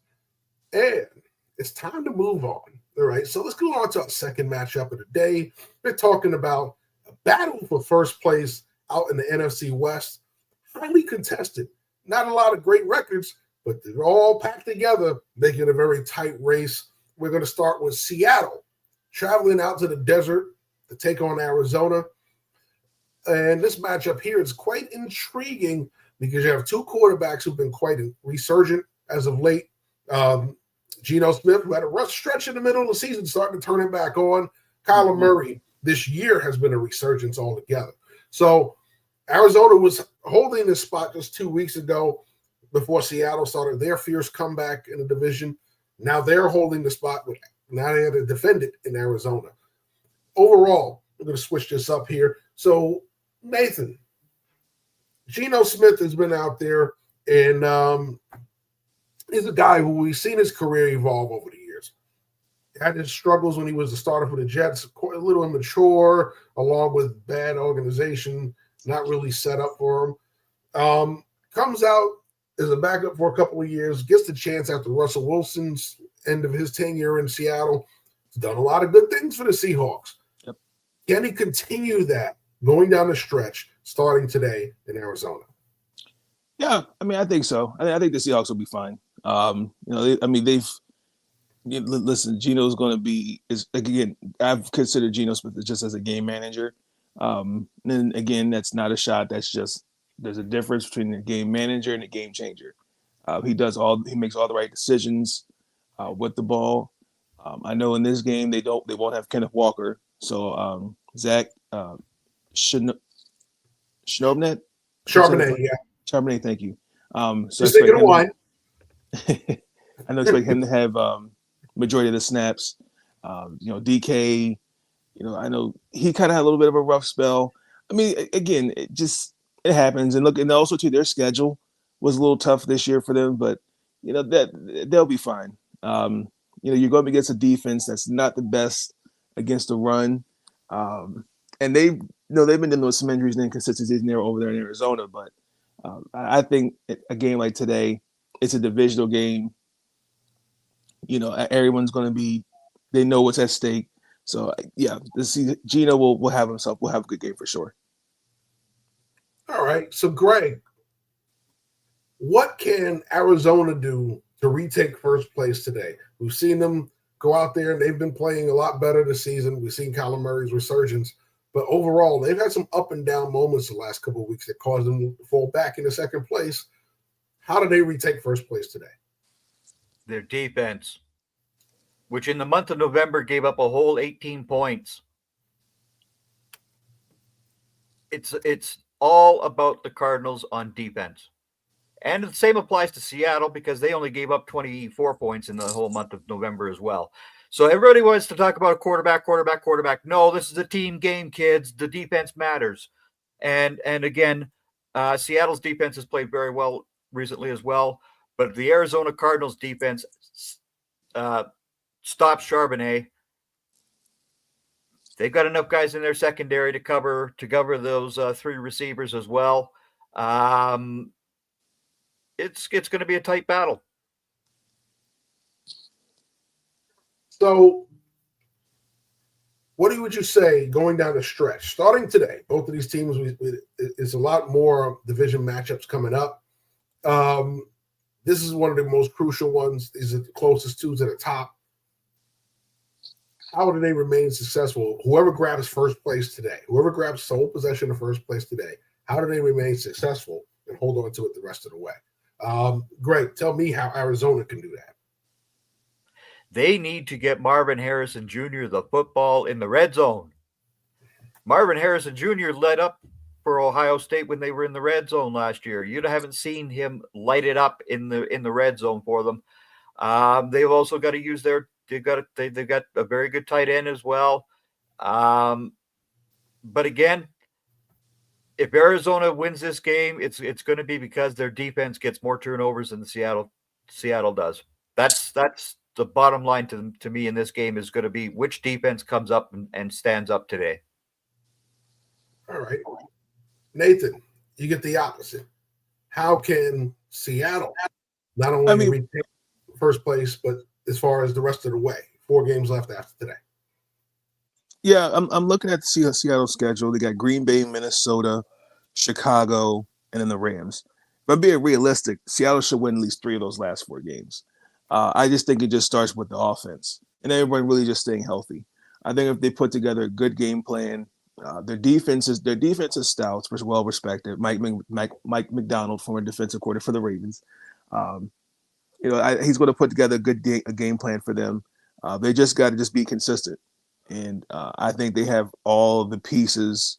and it's time to move on. All right, so let's go on to our second matchup of the day. We're talking about a battle for first place out in the NFC West. Highly contested. Not a lot of great records, but they're all packed together, making it a very tight race. We're going to start with Seattle, traveling out to the desert to take on Arizona. And this matchup here is quite intriguing because you have two quarterbacks who've been quite resurgent as of late. Geno Smith, who had a rough stretch in the middle of the season, starting to turn it back on. Kyler Murray this year has been a resurgence altogether. So Arizona was holding this spot just 2 weeks ago before Seattle started their fierce comeback in the division. Now they're holding the spot. Now they have to defend it in Arizona. Overall, we're going to switch this up here. So, Nathan, Geno Smith has been out there, and he's a guy who we've seen his career evolve over the years. He had his struggles when he was the starter for the Jets, a little immature, along with bad organization, not really set up for him. Comes out as a backup for a couple of years, gets the chance after Russell Wilson's end of his tenure in Seattle. He's done a lot of good things for the Seahawks. Yep. Can he continue that going down the stretch, starting today in Arizona? Yeah, I mean, I think so. I think the Seahawks will be fine. Listen, Geno's going to be again. I've considered Geno Smith just as a game manager. And again, that's not a shot. That's just there's a difference between a game manager and a game changer. He makes all the right decisions with the ball. I know in this game they won't have Kenneth Walker. So Zach Charbonnet, yeah. Charbonnet, thank you. So just thinking of wine. I know expect him to have majority of the snaps. DK, I know he kind of had a little bit of a rough spell. I mean, again, it happens. And look, and also too, their schedule was a little tough this year for them, but that they'll be fine. You're going against a defense that's not the best against the run, and they've been dealing with some injuries and inconsistencies over there in Arizona. But I think a game like today, it's a divisional game. Everyone's going to be. They know what's at stake. So yeah, Geno will have a good game for sure. All right. So Greg, what can Arizona do to retake first place today? We've seen them go out there and they've been playing a lot better this season. We've seen Kyler Murray's resurgence, but overall they've had some up and down moments the last couple of weeks that caused them to fall back into second place. How do they retake first place today? Their defense, which in the month of November gave up a whole 18 points. It's all about the Cardinals on defense. And the same applies to Seattle because they only gave up 24 points in the whole month of November as well. So everybody wants to talk about a quarterback. No, this is a team game, kids. The defense matters. And again, Seattle's defense has played very well recently as well. But the Arizona Cardinals defense stops Charbonnet. They've got enough guys in their secondary to cover those three receivers as well. it's going to be a tight battle. So, what would you say going down the stretch? Starting today, both of these teams, is a lot more division matchups coming up. This is one of the most crucial ones. These are the closest two to the top. How do they remain successful? Whoever grabs first place today, whoever grabs sole possession of first place today, how do they remain successful and hold on to it the rest of the way? Greg, tell me how Arizona can do that. They need to get Marvin Harrison Jr. the football in the red zone. Marvin Harrison Jr. led up for Ohio State when they were in the red zone last year. You haven't seen him light it up in the red zone for them. They've also got to use they've got a very good tight end as well. But again, if Arizona wins this game, it's going to be because their defense gets more turnovers than Seattle does. That's the bottom line to me in this game is going to be which defense comes up and stands up today. All right. Nathan, you get the opposite. How can Seattle not only retain first place, but as far as the rest of the way? 4 games left after today. Yeah, I'm looking at the Seattle schedule. They got Green Bay, Minnesota, Chicago, and then the Rams. If I'm being realistic, Seattle should win at least 3 of those last 4 games. I just think it just starts with the offense and everyone really just staying healthy. I think if they put together a good game plan, their defense is stout, which is well respected. Mike McDonald, former defensive coordinator for the Ravens, he's going to put together a game plan for them. They just got to just be consistent, and I think they have all the pieces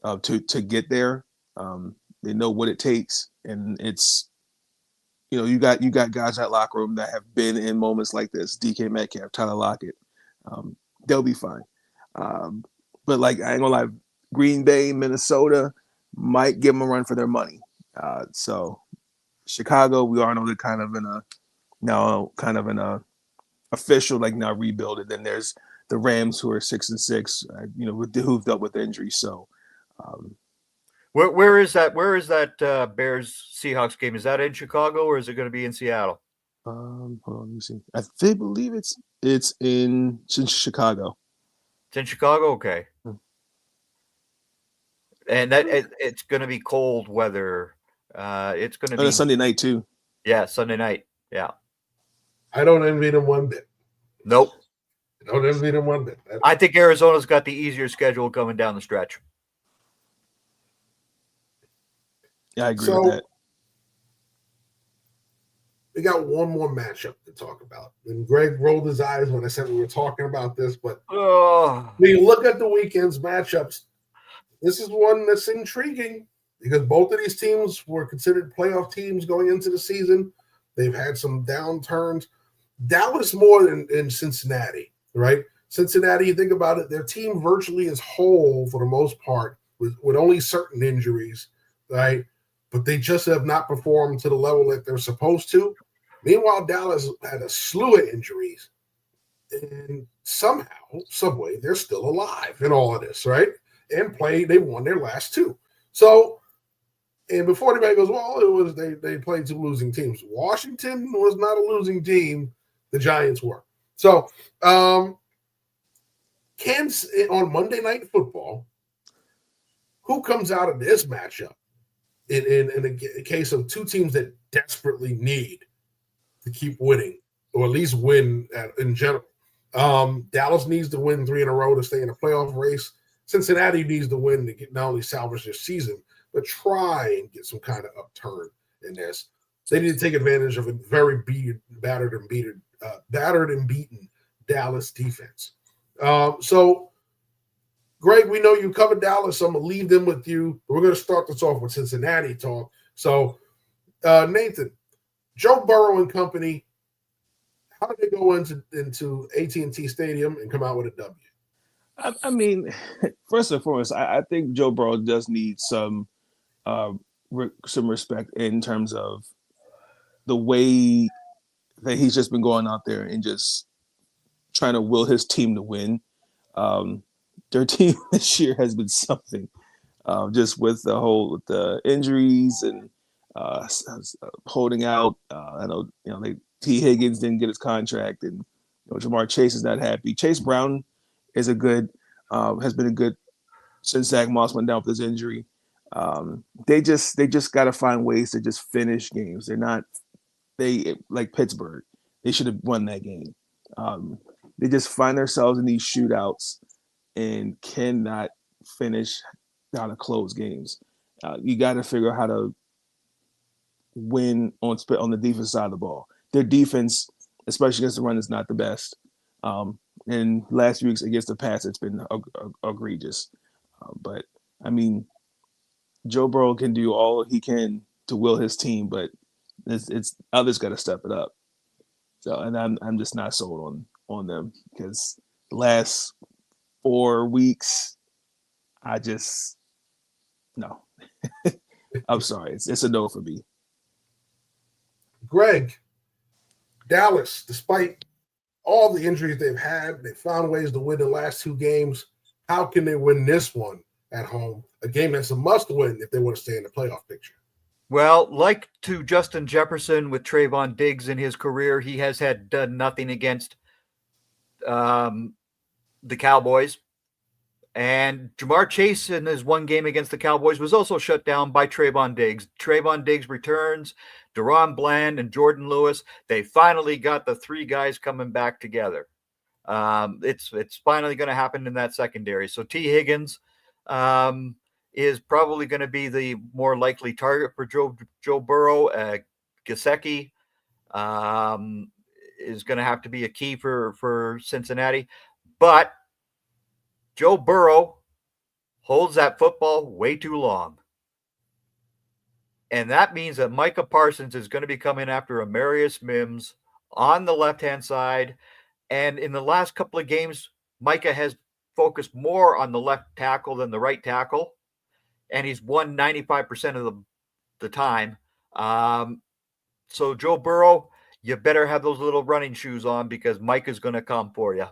to get there. They know what it takes, and it's. You got guys in that locker room that have been in moments like this. DK Metcalf, Tyler Lockett, they'll be fine. But I ain't gonna lie, Green Bay, Minnesota might give them a run for their money. So Chicago, we are know they're kind of in a official now rebuild. Then there's the Rams who are 6-6, who've dealt with injuries. So. Where is that Bears Seahawks game? Is that in Chicago or is it going to be in Seattle? Hold on, let me see. I believe it's in Chicago. It's in Chicago, okay. And that it's going to be cold weather. It's going to be Sunday night too. Yeah, Sunday night. Yeah. I don't envy them one bit. Nope. I don't envy them one bit. I think Arizona's got the easier schedule coming down the stretch. Yeah, I agree with that. We got one more matchup to talk about. And Greg rolled his eyes when I said we were talking about this, but when you look at the weekend's matchups, this is one that's intriguing because both of these teams were considered playoff teams going into the season. They've had some downturns. Dallas more than Cincinnati, right? Cincinnati, you think about it, their team virtually is whole for the most part with only certain injuries, right? But they just have not performed to the level that they're supposed to. Meanwhile, Dallas had a slew of injuries. And somehow, some way, they're still alive in all of this, right? And they won their last 2. So, and before anybody goes, well, it was they played 2 losing teams. Washington was not a losing team. The Giants were. So, on Monday Night Football, who comes out of this matchup? In a case of 2 teams that desperately need to keep winning, or at least win in general. Dallas needs to win 3 in a row to stay in the playoff race. Cincinnati needs to win to not only salvage their season, but try and get some kind of upturn in this. They need to take advantage of a very battered and beaten Dallas defense. So, Greg, we know you covered Dallas, so I'm going to leave them with you. We're going to start this off with Cincinnati talk. So, Nathan, Joe Burrow and company, how did they go into AT&T Stadium and come out with a W? I mean, first and foremost, I think Joe Burrow does need some respect in terms of the way that he's just been going out there and just trying to will his team to win. Their team this year has been something, just with the injuries, and holding out. I know, T. Higgins didn't get his contract, and Jamar Chase is not happy. Chase Brown is has been a good since Zach Moss went down with his injury. They just got to find ways to just finish games. They like Pittsburgh. They should have won that game. They just find themselves in these shootouts and cannot finish how to close games. You got to figure out how to win on the defense side of the ball. Their defense, especially against the run, is not the best. And last week's against the pass, it's been egregious. But I mean, Joe Burrow can do all he can to will his team, but it's others got to step it up. So, and I'm just not sold on them because the last 4 weeks, no. I'm sorry, it's a no for me. Greg, Dallas, despite all the injuries they've had, they found ways to win the last 2 games. How can they win this one at home? A game that's a must-win if they want to stay in the playoff picture. Well, like to Justin Jefferson with Trayvon Diggs in his career, he has done nothing against the Cowboys. And Jamar Chase in his one game against the Cowboys was also shut down by Trayvon Diggs. Trayvon Diggs returns, Deron Bland and Jordan Lewis. They finally got the 3 guys coming back together. It's finally going to happen in that secondary. So T. Higgins is probably going to be the more likely target for Joe Burrow. Gesicki is going to have to be a key for Cincinnati. But Joe Burrow holds that football way too long. And that means that Micah Parsons is going to be coming after Amarius Mims on the left-hand side. And in the last couple of games, Micah has focused more on the left tackle than the right tackle. And he's won 95% of the time. So Joe Burrow, you better have those little running shoes on because Micah's going to come for you.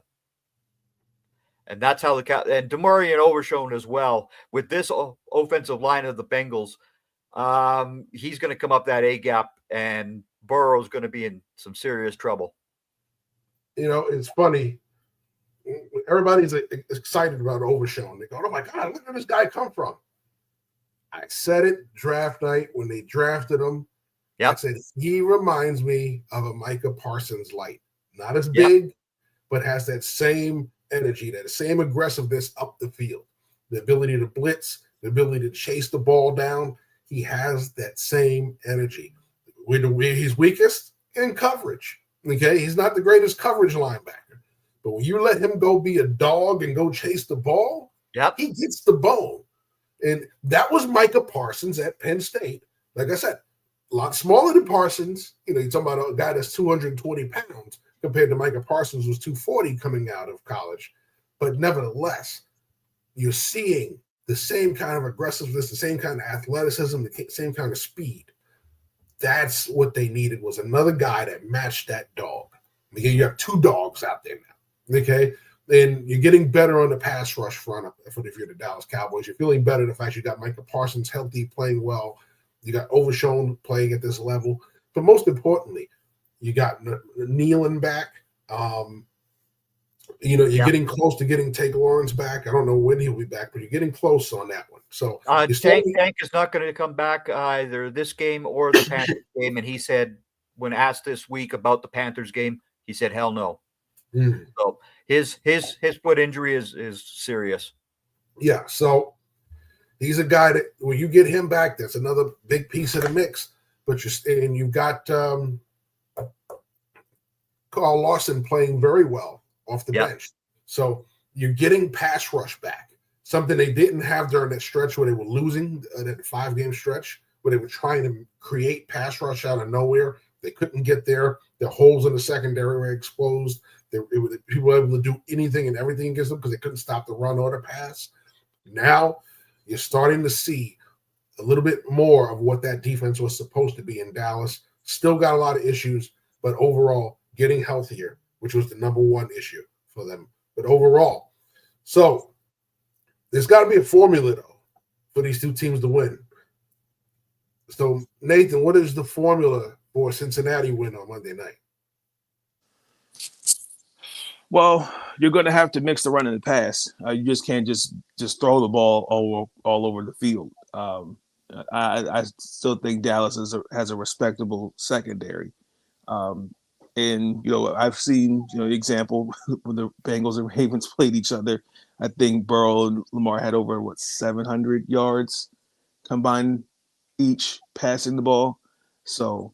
And that's how and DeMarion Overshown as well. With this offensive line of the Bengals, he's going to come up that A-gap, and Burrow's going to be in some serious trouble. It's funny. Everybody's excited about Overshown. They go, oh, my God, look where this guy come from. I said it draft night when they drafted him. Yep. I said, he reminds me of a Micah Parsons light. Not as big, but has that same energy, that same aggressiveness up the field, the ability to blitz, the ability to chase the ball down. He has that same energy. Where he's weakest in coverage. Okay, he's not the greatest coverage linebacker, but when you let him go be a dog and go chase the ball, he gets the bone. And that was Micah Parsons at Penn State. Like I said, a lot smaller than Parsons. You're talking about a guy that's 220 pounds. Compared to Micah Parsons was 240 coming out of college. But nevertheless, you're seeing the same kind of aggressiveness, the same kind of athleticism, the same kind of speed. That's what they needed, was another guy that matched that dog. Okay, you have 2 dogs out there now. Okay, and you're getting better on the pass rush front if you're the Dallas Cowboys. You're feeling better the fact you got Micah Parsons healthy, playing well. You got Overshown playing at this level. But most importantly, you got Nealon back. You're getting close to getting Tank Lawrence back. I don't know when he'll be back, but you're getting close on that one. So Tank is not going to come back either this game or the Panthers game. And he said, when asked this week about the Panthers game, he said, hell no. So his foot injury is serious. Yeah. So he's a guy that when you get him back, that's another big piece of the mix. But you've got Carl Lawson playing very well off the bench. So you're getting pass rush back, something they didn't have during that stretch where they were losing, that 5-game stretch where they were trying to create pass rush out of nowhere. They couldn't get there. The holes in the secondary were exposed. People were able to do anything and everything against them because they couldn't stop the run or the pass. Now you're starting to see a little bit more of what that defense was supposed to be in Dallas. Still got a lot of issues, but overall getting healthier, which was the number one issue for them. But overall, so there's got to be a formula, though, for these 2 teams to win. So, Nathan, what is the formula for Cincinnati win on Monday night? Well, you're going to have to mix the run and the pass. You just can't just throw the ball all over the field. I still think Dallas has a respectable secondary. And, I've seen, the example when the Bengals and Ravens played each other. I think Burrow and Lamar had over, 700 yards combined each passing the ball. So,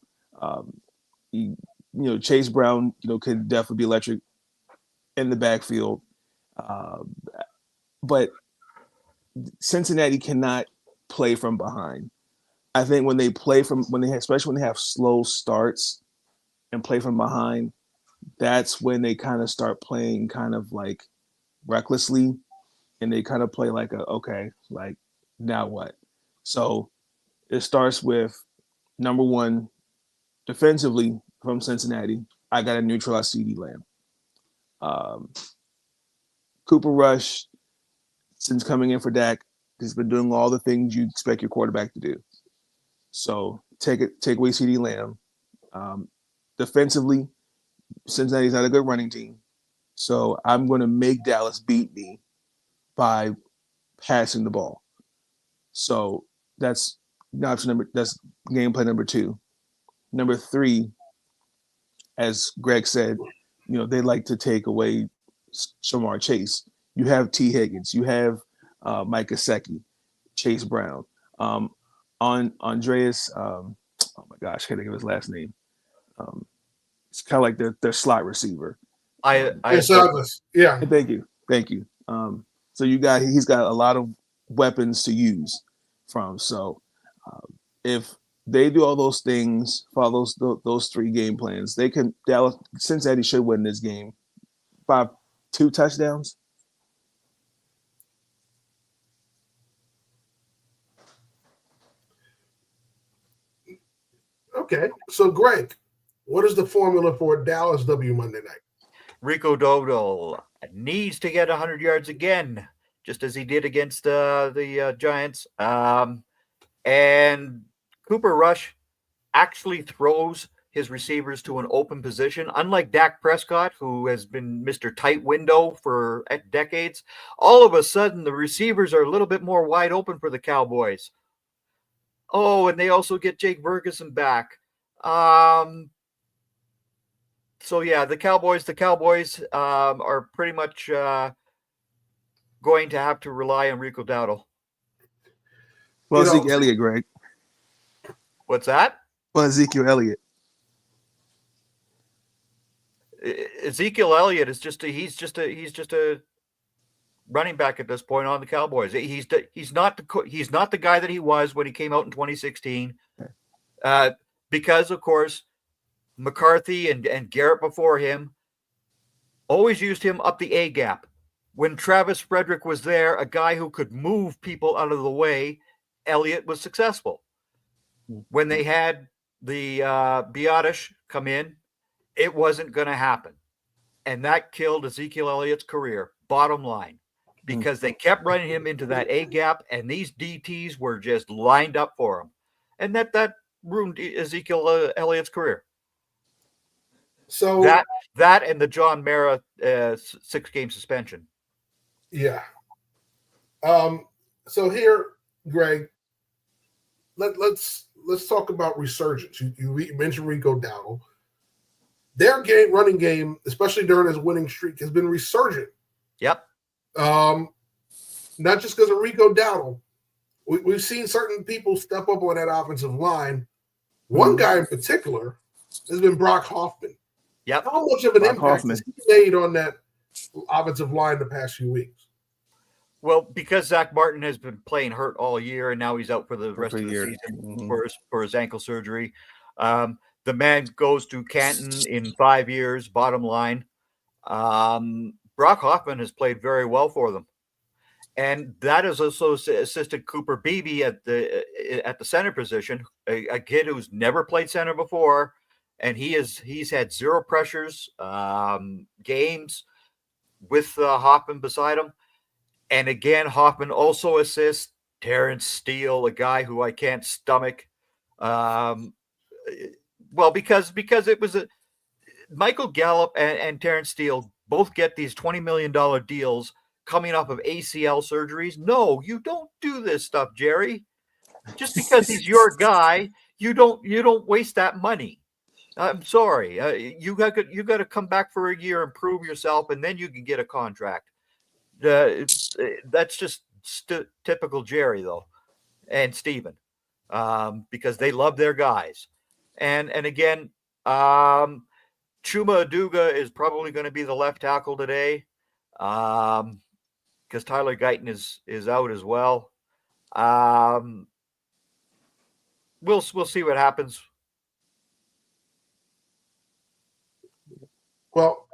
Chase Brown, could definitely be electric in the backfield. But Cincinnati cannot play from behind. I think when they play especially when they have slow starts and play from behind, that's when they kind of start playing kind of like recklessly, and they kind of play like now what? So it starts with number one, defensively from Cincinnati. I got to neutralize CeeDee Lamb. Cooper Rush, since coming in for Dak, has been doing all the things you expect your quarterback to do. So take away CeeDee Lamb. Defensively, Cincinnati's not a good running team. So I'm going to make Dallas beat me by passing the ball. So that's game plan number 2. Number 3, as Greg said, they like to take away Shamar Chase. You have T. Higgins. You have Mike Gesicki, Chase Brown. Andreas, oh my gosh, I can't think of his last name. It's kind of like their slot receiver. Yeah. Thank you. So he's got a lot of weapons to use from. So if they do all those things, follow those 3 game plans, Cincinnati should win this game by 2 touchdowns. Okay. So, Greg, what is the formula for Dallas W Monday night? Rico Dowdle needs to get 100 yards again, just as he did against the Giants. And Cooper Rush actually throws his receivers to an open position. Unlike Dak Prescott, who has been Mr. Tight Window for decades, all of a sudden the receivers are a little bit more wide open for the Cowboys. Oh, and they also get Jake Ferguson back. So yeah, the Cowboys are pretty much going to have to rely on Rico Dowdle. Well, Ezekiel Elliott, Greg. What's that? Well, Ezekiel Elliott. Ezekiel Elliott is just a running back at this point on the Cowboys. He's not the guy that he was when he came out in 2016, because of course McCarthy and Garrett before him always used him up the A gap. When Travis Frederick was there, a guy who could move people out of the way, Elliott was successful. When they had the Biotish come in, it wasn't going to happen. And that killed Ezekiel Elliott's career, bottom line, because they kept running him into that A gap, and these DTs were just lined up for him. And that ruined Ezekiel Elliott's career. So that and the John Mara 6-game suspension. Yeah. So here, Greg, let's talk about resurgence. You mentioned Rico Dowdle. Their running game, especially during his winning streak, has been resurgent. Yep. Not just because of Rico Dowdle. We've seen certain people step up on that offensive line. One guy in particular has been Brock Hoffman. Yep. How much of an impact has he made on that offensive line the past few weeks? Well, because Zach Martin has been playing hurt all year, and now he's out for the rest of the season for his ankle surgery. The man goes to Canton in 5 years, bottom line. Brock Hoffman has played very well for them. And that has also assisted Cooper Beebe at the center position, a kid who's never played center before. And he's had 0 pressures games with Hoffman beside him. And again, Hoffman also assists Terrence Steele, a guy who I can't stomach. Well, because it was Michael Gallup and Terrence Steele both get these $20 million deals coming off of ACL surgeries. No, you don't do this stuff, Jerry. Just because he's your guy, you don't waste that money. I'm sorry. You got to come back for a year and prove yourself, and then you can get a contract. That's just typical Jerry, though, and Steven, because they love their guys. And again, Chuma Aduga is probably going to be the left tackle today, because Tyler Guyton is out as well. We'll see what happens. Well,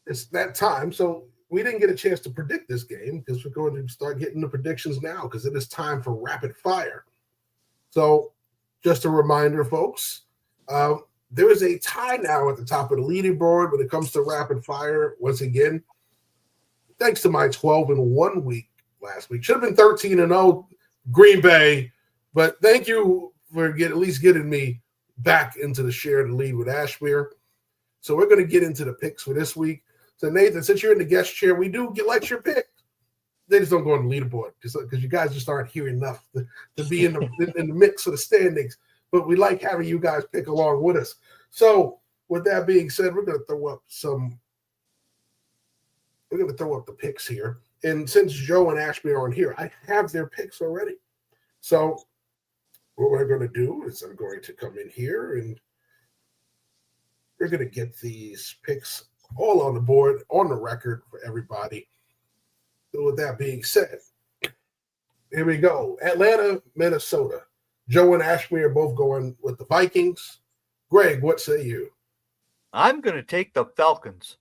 it's that time, so we didn't get a chance to predict this game because we're going to start getting the predictions now because it is time for rapid fire. So just a reminder, folks, there is a tie now at the top of the leaderboard when it comes to rapid fire. Once again, thanks to my 12-1 week last week. Should have been 13-0 Green Bay, but thank you for at least getting me back into the share the lead with Ashmere. So we're going to get into the picks for this week. So Nathan, since you're in the guest chair, we do like your pick. They just don't go on the leaderboard because you guys just aren't here enough to be in the mix of the standings. But we like having you guys pick along with us. So with that being said, we're going to throw up the picks here. And since Joe and Ashby are on here, I have their picks already. So what we're going to do is I'm going to come in here and we're going to get these picks all on the board, on the record for everybody. So with that being said, here we go. Atlanta, Minnesota. Joe and Ashby are both going with the Vikings. Greg, what say you? I'm going to take the Falcons.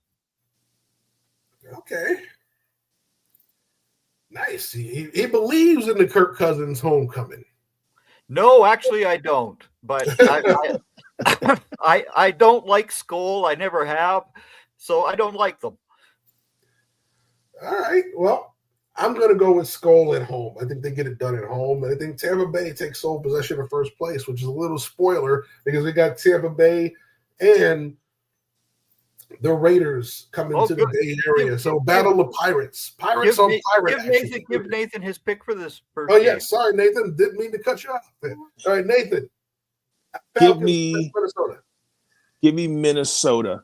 Okay. Nice. He believes in the Kirk Cousins homecoming. No, actually, I don't. But I don't like Skol. I never have. So I don't like them. All right. Well, I'm going to go with Skol at home. I think they get it done at home. And I think Tampa Bay takes sole possession of first place, which is a little spoiler because we got Tampa Bay and the Raiders coming to the Bay Area. So battle of Pirates. Pirates on Pirates. Give Nathan his pick for this first game. Sorry, Nathan. Didn't mean to cut you off there. All right, Nathan. Falcons, give me Minnesota.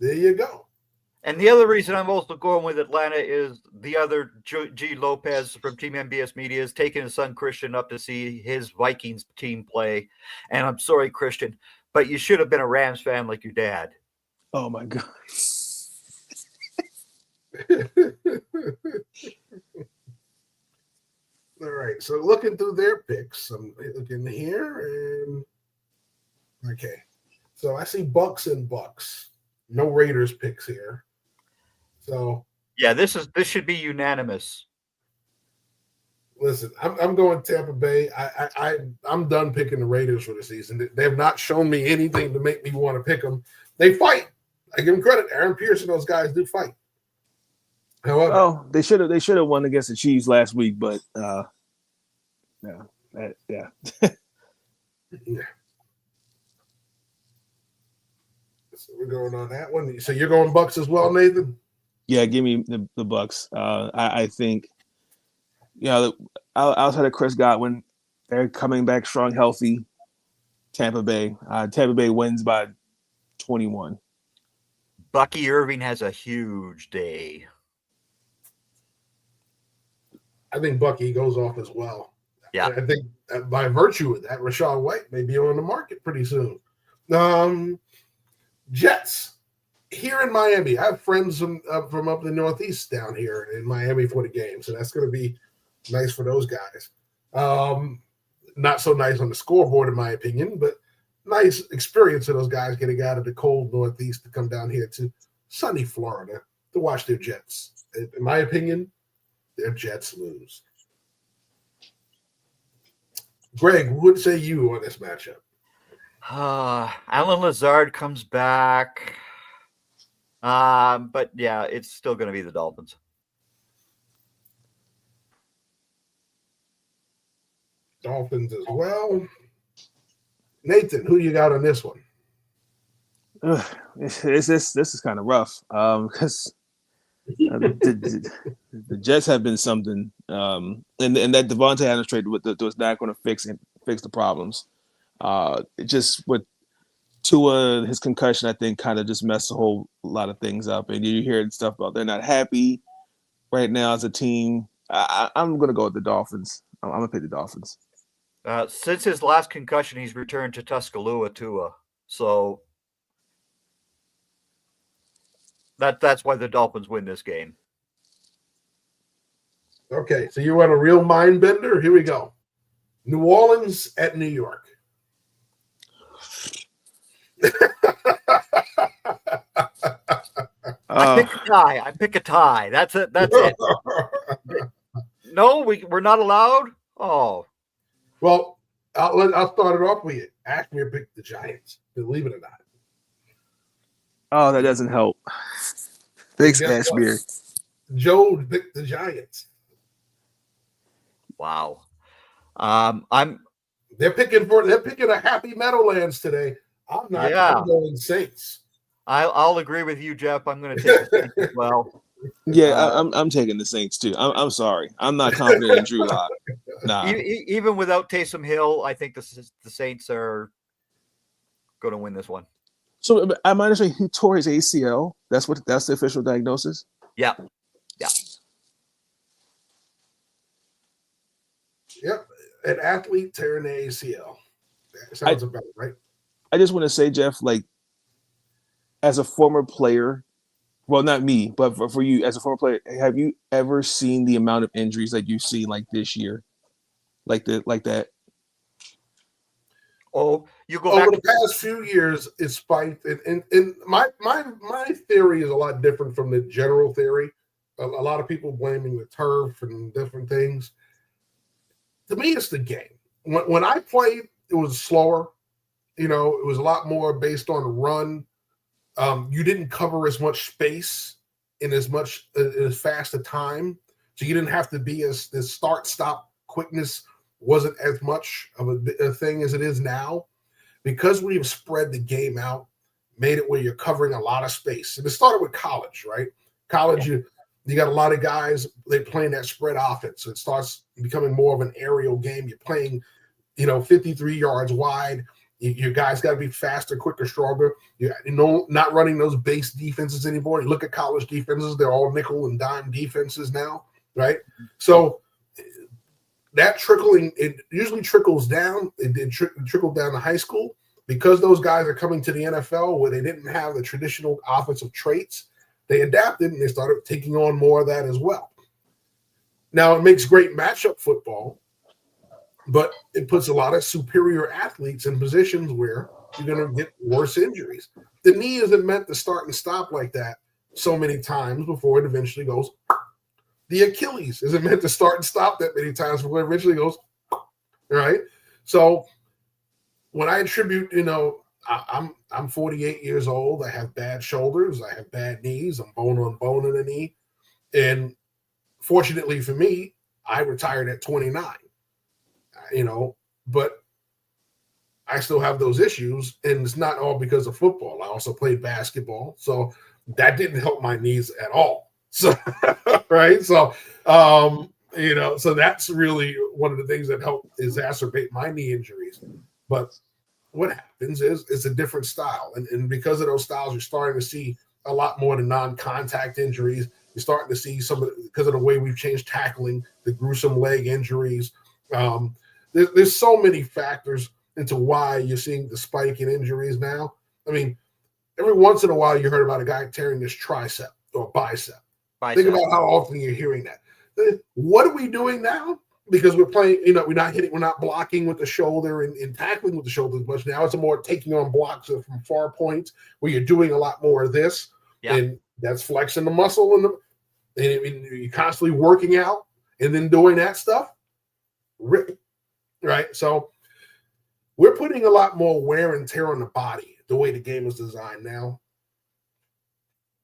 There you go. And the other reason I'm also going with Atlanta is the other G. Lopez from Team MBS Media is taking his son Christian up to see his Vikings team play. And I'm sorry, Christian, but you should have been a Rams fan like your dad. Oh, my God. All right. So looking through their picks, I'm looking here. And okay. So I see Bucks and Bucks. No Raiders picks here. So yeah, this should be unanimous. Listen, I'm going Tampa Bay. I'm done picking the Raiders for the season. They have not shown me anything to make me want to pick them. They fight. I give them credit. Aaron Pierce and those guys do fight. However, they should have won against the Chiefs last week, but yeah. Yeah. So we're going on that one. So you're going Bucks as well, Nathan? Yeah, give me the Bucks. I think, outside of Chris Godwin, they're coming back strong, healthy. Tampa Bay. Tampa Bay wins by 21. Bucky Irving has a huge day. I think Bucky goes off as well. Yeah. I think by virtue of that, Rachaad White may be on the market pretty soon. Jets here in Miami. I have friends from up the Northeast down here in Miami for the game, so that's going to be nice for those guys. Not so nice on the scoreboard, in my opinion, but nice experience for those guys getting out of the cold Northeast to come down here to sunny Florida to watch their Jets. In my opinion, their Jets lose. Greg, what say you on this matchup? Alan Lazard comes back. But yeah, it's still going to be the Dolphins. Dolphins as well. Nathan, who you got on this one? This is kind of rough because the Jets have been something, and that Devontae Adams trade was not going to fix the problems. Just with Tua, his concussion, I think, kind of just messed a whole lot of things up. And you hear stuff about they're not happy right now as a team. I'm going to go with the Dolphins. I'm going to pick the Dolphins. Since his last concussion, he's returned to Tuscaloosa, Tua. So that's why the Dolphins win this game. Okay, so you want a real mind bender? Here we go. New Orleans at New York. I pick a tie. That's it. That's it. No, we're not allowed. Oh, well, I'll start it off with you. Ashmere picked the Giants. Believe it or not. Oh, that doesn't help. Thanks, Ashmere. Joe picked the Giants. Wow. They're picking a Happy Meadowlands today. I'm not. Yeah. I'm going Saints. I'll agree with you, Jeff. I'm going to take the Saints as well. Yeah, I'm taking the Saints too. I'm sorry. I'm not confident in Drew Lock. Nah. Even without Taysom Hill, I think the Saints are going to win this one. So I'm understanding he tore his ACL. That's the official diagnosis. Yeah. Yep, an athlete tearing the ACL. That sounds about right. I just want to say, Jeff, like, as a former player, well, not me, but for you as a former player, have you ever seen the amount of injuries that you've seen like this year, like that? Oh, you go over back the past few years. It's spiked, and my theory is a lot different from the general theory. A lot of people blaming the turf and different things. To me, it's the game. When I played, it was slower. You know, it was a lot more based on the run. You didn't cover as much space in as fast a time, so you didn't have to be as the start-stop quickness wasn't as much of a thing as it is now, because we've spread the game out, made it where you're covering a lot of space. And it started with college, right? College, you got a lot of guys, they're playing that spread offense. So it starts becoming more of an aerial game. You're playing, 53 yards wide. Your guys got to be faster, quicker, stronger. Not running those base defenses anymore. You look at college defenses; they're all nickel and dime defenses now, right? So that it usually trickles down. It did trickle down to high school because those guys are coming to the NFL where they didn't have the traditional offensive traits. They adapted and they started taking on more of that as well. Now it makes great matchup football. But it puts a lot of superior athletes in positions where you're going to get worse injuries. The knee isn't meant to start and stop like that so many times before it eventually goes. The Achilles isn't meant to start and stop that many times before it eventually goes. Right? So when I attribute, I'm 48 years old. I have bad shoulders. I have bad knees. I'm bone on bone in the knee. And fortunately for me, I retired at 29. But I still have those issues, and it's not all because of football. I also played basketball, so that didn't help my knees at all. So, right. So, so that's really one of the things that helped exacerbate my knee injuries. But what happens is it's a different style. And because of those styles, you're starting to see a lot more of the non-contact injuries. You're starting to see because of the way we've changed tackling, the gruesome leg injuries. There's so many factors into why you're seeing the spike in injuries now. I mean, every once in a while you heard about a guy tearing his tricep or bicep. Think about how often you're hearing that. What are we doing now? Because we're playing, we're not blocking with the shoulder and tackling with the shoulder as much. Now it's more taking on blocks from far points where you're doing a lot more of this. Yeah. And that's flexing the muscle and you're constantly working out and then doing that stuff. Right. So we're putting a lot more wear and tear on the body the way the game is designed now.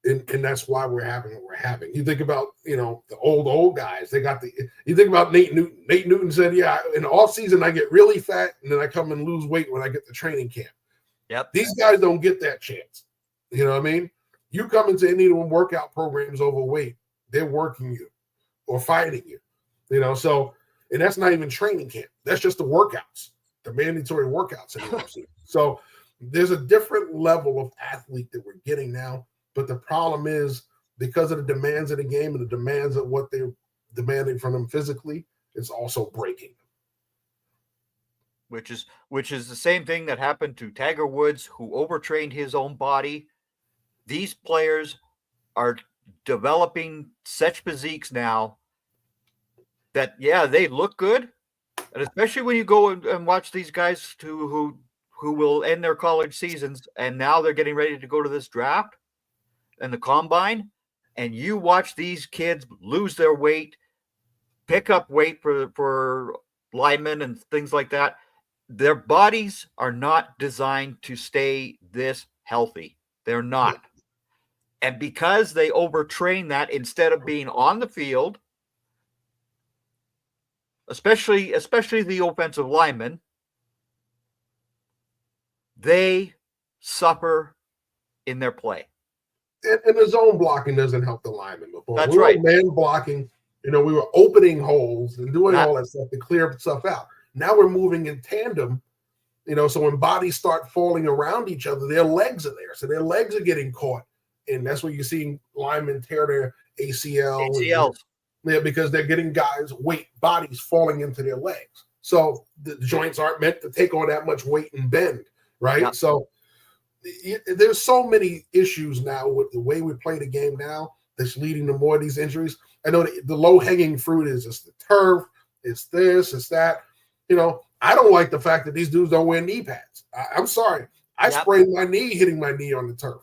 And that's why we're having what we're having. You think about, the old guys. You think about Nate Newton. Nate Newton said, yeah, in the off season, I get really fat and then I come and lose weight when I get to training camp. Yep. These guys don't get that chance. You know what I mean? You come into any of them workout programs overweight, they're working you or fighting you, so, and that's not even training camp. That's just the workouts, the mandatory workouts in the offseason. So there's a different level of athlete that we're getting now. But the problem is, because of the demands of the game and the demands of what they're demanding from them physically, it's also breaking them. Which is the same thing that happened to Tiger Woods, who overtrained his own body. These players are developing such physiques now that, yeah, they look good. And especially when you go and watch these guys who will end their college seasons, and now they're getting ready to go to this draft and the combine, and you watch these kids lose their weight, pick up weight for linemen and things like that. Their bodies are not designed to stay this healthy. They're not. And because they overtrain that instead of being on the field, especially the offensive linemen, they suffer in their play. And the zone blocking doesn't help the linemen before. That's we right. were man blocking, we were opening holes and doing all that stuff to clear stuff out. Now we're moving in tandem, so when bodies start falling around each other, their legs are there. So their legs are getting caught. And that's where you're seeing linemen tear their ACLs. Yeah, because they're getting guys' bodies falling into their legs. So the joints aren't meant to take on that much weight and bend, right? Yeah. So there's so many issues now with the way we play the game now that's leading to more of these injuries. I know the low-hanging fruit is just the turf, it's this, it's that. I don't like the fact that these dudes don't wear knee pads. I'm sorry. I sprained my knee hitting my knee on the turf.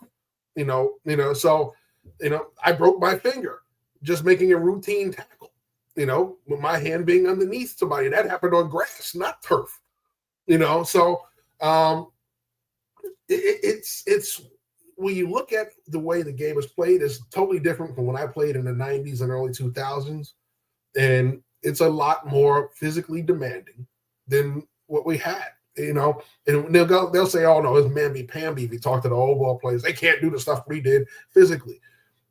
So I broke my finger just making a routine tackle, with my hand being underneath somebody. That happened on grass, not turf, So it's when you look at the way the game is played, it's totally different from when I played in the 90s and early 2000s. And it's a lot more physically demanding than what we had. And they'll say, oh, no, it's mamby-pamby if you talk to the old ball players. They can't do the stuff we did physically.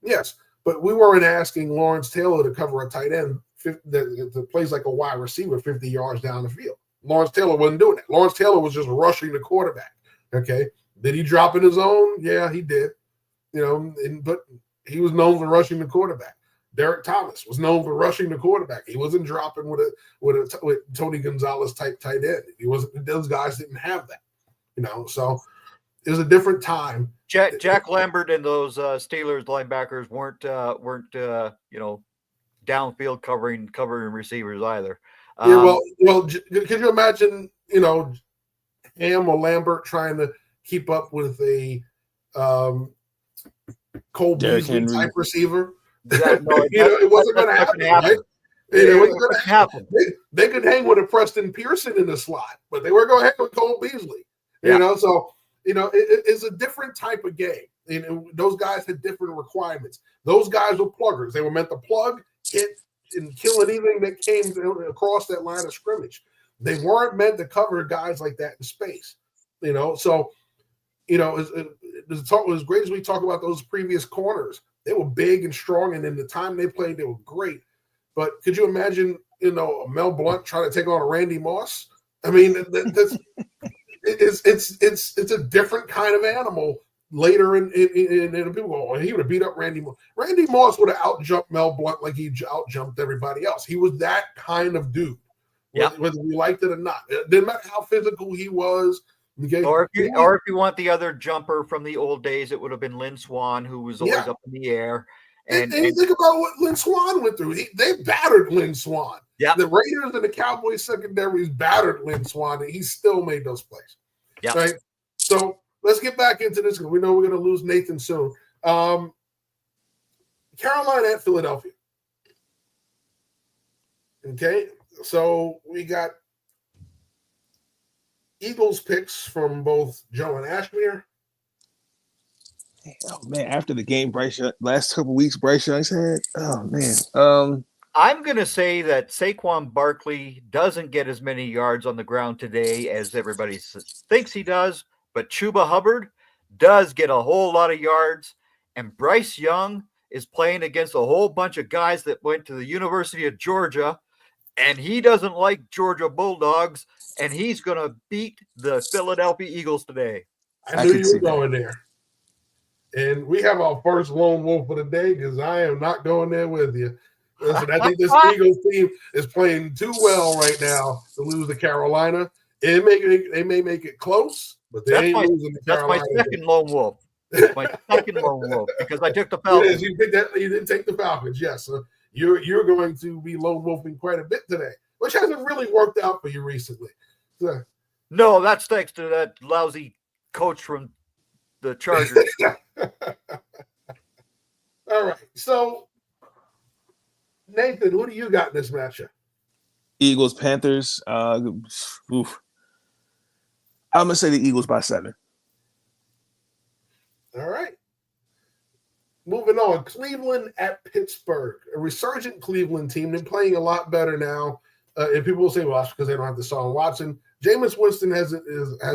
Yes, but we weren't asking Lawrence Taylor to cover a tight end that plays like a wide receiver 50 yards down the field. Lawrence Taylor wasn't doing it. Lawrence Taylor was just rushing the quarterback, okay? Did he drop in his zone? Yeah, he did. But he was known for rushing the quarterback. Derek Thomas was known for rushing the quarterback. He wasn't dropping with Tony Gonzalez type tight end. He wasn't. Those guys didn't have that, So it was a different time. Jack Lambert and those Steelers linebackers weren't downfield covering receivers either. Yeah, well, could you imagine, Ham or Lambert trying to keep up with a Cole Beasley type receiver? It wasn't going to happen, right? It wasn't going to happen. They could hang with a Preston Pearson in the slot, but they were going to hang with Cole Beasley. So it's a different type of game. Those guys had different requirements. Those guys were pluggers. They were meant to plug, hit, and kill anything that came across that line of scrimmage. They weren't meant to cover guys like that in space. So as great as we talk about those previous corners, they were big and strong, and in the time they played, they were great. But could you imagine, Mel Blount trying to take on a Randy Moss? I mean, it's a different kind of animal. Later in people go, oh, he would have beat up Randy Moss. Randy Moss would have outjumped Mel Blount like he outjumped everybody else. He was that kind of dude, whether we liked it or not. It didn't matter how physical he was. Okay. Or if you want the other jumper from the old days, it would have been Lynn Swann, who was always up in the air. And you think about what Lynn Swann went through. They battered Lynn Swann. Yeah. The Raiders and the Cowboys secondaries battered Lynn Swann, and he still made those plays. Yeah. Right. So let's get back into this because we know we're going to lose Nathan soon. Carolina at Philadelphia. Okay. So we got Eagles picks from both Joe and Ashmere. Oh man, after the game, last couple weeks, Bryce Young's had. Oh man. I'm going to say that Saquon Barkley doesn't get as many yards on the ground today as everybody thinks he does, but Chuba Hubbard does get a whole lot of yards, and Bryce Young is playing against a whole bunch of guys that went to the University of Georgia, and he doesn't like Georgia Bulldogs, and he's going to beat the Philadelphia Eagles today. I knew you were going there. And we have our first lone wolf of the day because I am not going there with you. Listen, I think this Eagles team is playing too well right now to lose to Carolina. They may make it close, but they ain't losing to Carolina. That's my second lone wolf. My second lone wolf because I took the Falcons. Yes, you did take the Falcons. Yes, so you're going to be lone wolfing quite a bit today, which hasn't really worked out for you recently. So, no, that's thanks to that lousy coach from the Chargers. All right, so Nathan, who do you got in this matchup? Eagles, Panthers. I'm gonna say the Eagles by 7. All right. Moving on, Cleveland at Pittsburgh. A resurgent Cleveland team. They're playing a lot better now. And people will say, well, that's because they don't have Deshaun Watson. Jameis Winston has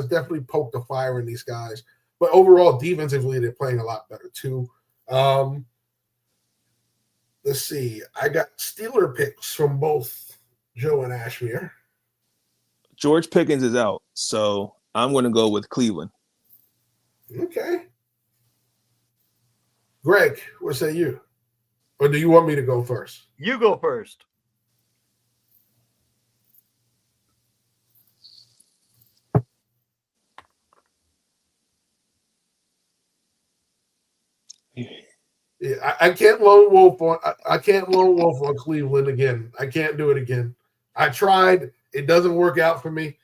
definitely poked the fire in these guys. But overall, defensively, they're playing a lot better too. Let's see. I got Steeler picks from both Joe and Ashmere. George Pickens is out, so I'm going to go with Cleveland. Okay. Greg, what say you? Or do you want me to go first? You go first. Yeah, I can't lone wolf on Cleveland again. I can't do it again. I tried. It doesn't work out for me.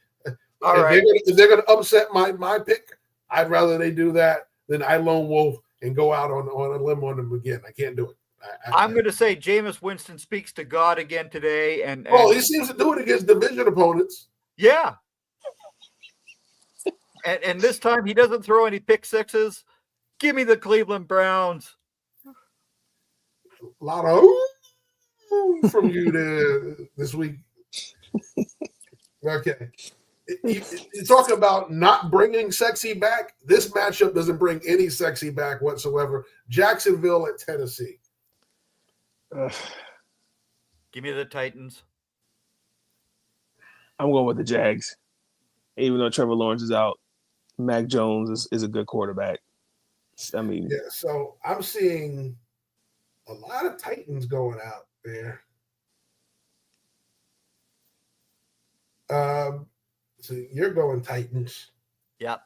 All right. If they're gonna upset my pick, I'd rather they do that than I lone wolf and go out on a limb on them again. I can't do it. I'm going to say Jameis Winston speaks to God again today, and he seems to do it against division opponents. Yeah. and this time he doesn't throw any pick sixes. Give me the Cleveland Browns. A lot of from you this week. Okay. You're talking about not bringing sexy back. This matchup doesn't bring any sexy back whatsoever. Jacksonville at Tennessee. Give me the Titans. I'm going with the Jags. Even though Trevor Lawrence is out, Mac Jones is a good quarterback. I mean, yeah, so I'm seeing a lot of Titans going out there. So you're going Titans. Yep.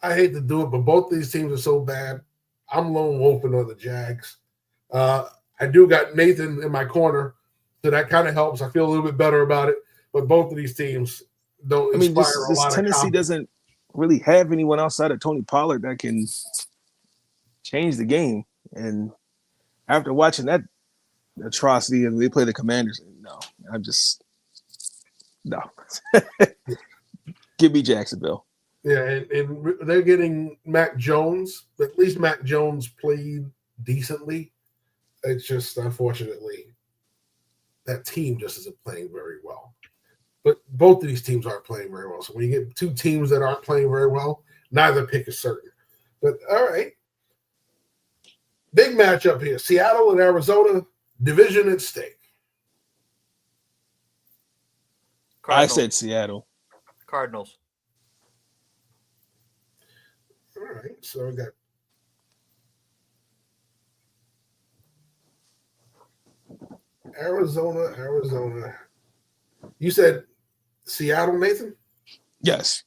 I hate to do it, but both these teams are so bad. I'm lone wolfing on the Jags. I do got Nathan in my corner, so that kind of helps. I feel a little bit better about it. But both of these teams don't inspire a lot of Tennessee doesn't really have anyone outside of Tony Pollard that can change the game. And after watching that atrocity and they play the Commanders, no. Give me Jacksonville. Yeah, and they're getting Mac Jones. At least Mac Jones played decently. It's just, unfortunately, that team just isn't playing very well. But both of these teams aren't playing very well. So when you get two teams that aren't playing very well, neither pick is certain. But, all right. Big matchup here. Seattle and Arizona, division at stake. Cardinals. I said Seattle. Cardinals. All right. So we got Arizona. You said Seattle, Nathan? Yes.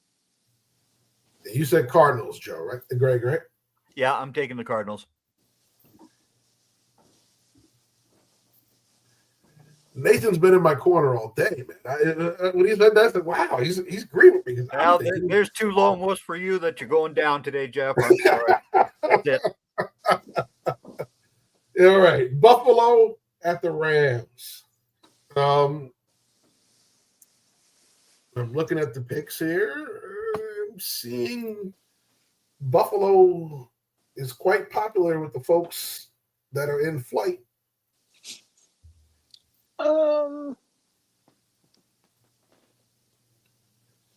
You said Cardinals, Joe, right? Greg, right? Yeah, I'm taking the Cardinals. Nathan's been in my corner all day, man. When he said that, I said, wow, he's agreeing with me. Well, there's two lone wolves for you that you're going down today, Jeff. I'm sorry. That's it. All right. Buffalo at the Rams. I'm looking at the picks here. I'm seeing Buffalo is quite popular with the folks that are in flight.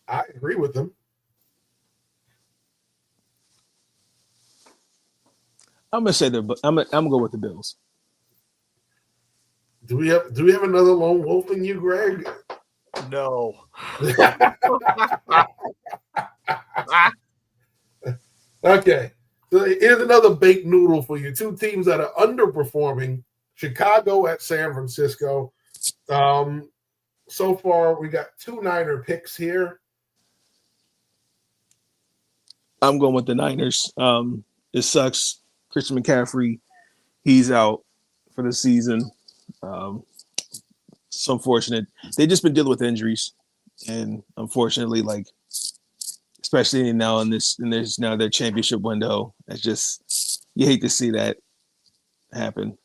I agree with them. I'm gonna say I'm gonna go with the Bills. Do we have another lone wolf in you, Greg? No. Okay. So here's another baked noodle for you. Two teams that are underperforming. Chicago at San Francisco. So far, we got two Niner picks here. I'm going with the Niners. It sucks. Christian McCaffrey, he's out for the season. It's unfortunate. They've just been dealing with injuries, and unfortunately, like especially now in now their championship window, it's just you hate to see that happen.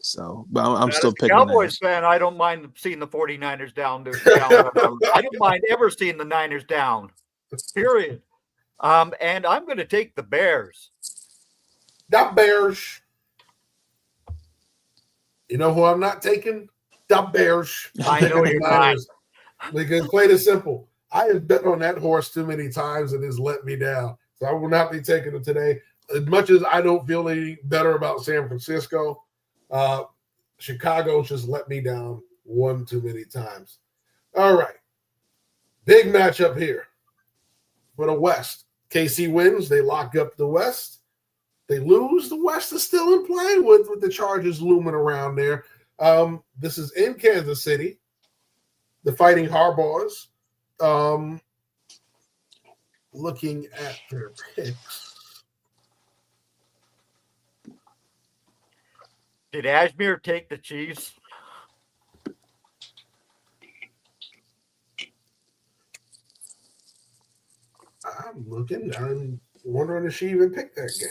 So, but I'm still picking Cowboys fan. I don't mind seeing the 49ers down. I don't mind ever seeing the Niners down. Period. And I'm going to take the Bears. The Bears. You know who I'm not taking? The Bears. I know you're not. Because plain and simple, I have bet on that horse too many times and it's let me down. So I will not be taking it today. As much as I don't feel any better about San Francisco, Chicago just let me down one too many times. All right. Big matchup here for the West. KC wins. They lock up the West. They lose. The West is still in play with the Chargers looming around there. This is in Kansas City. The Fighting Harbaughs. Looking at their picks. Did Ashmere take the Chiefs? I'm looking. I'm wondering if she even picked that game.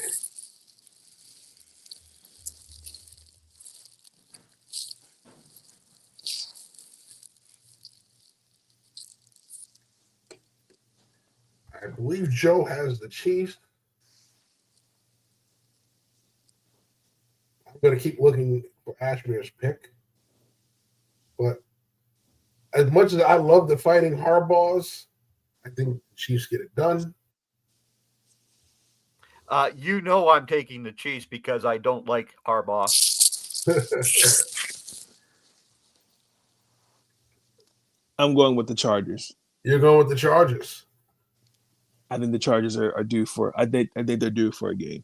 I believe Joe has the Chiefs. I'm going to keep looking for Ashmere's pick. But as much as I love the Fighting Harbaughs, I think the Chiefs get it done. You know I'm taking the Chiefs because I don't like Harbaugh. I'm going with the Chargers. You're going with the Chargers. I think the Chargers are due for. I think they're due for a game.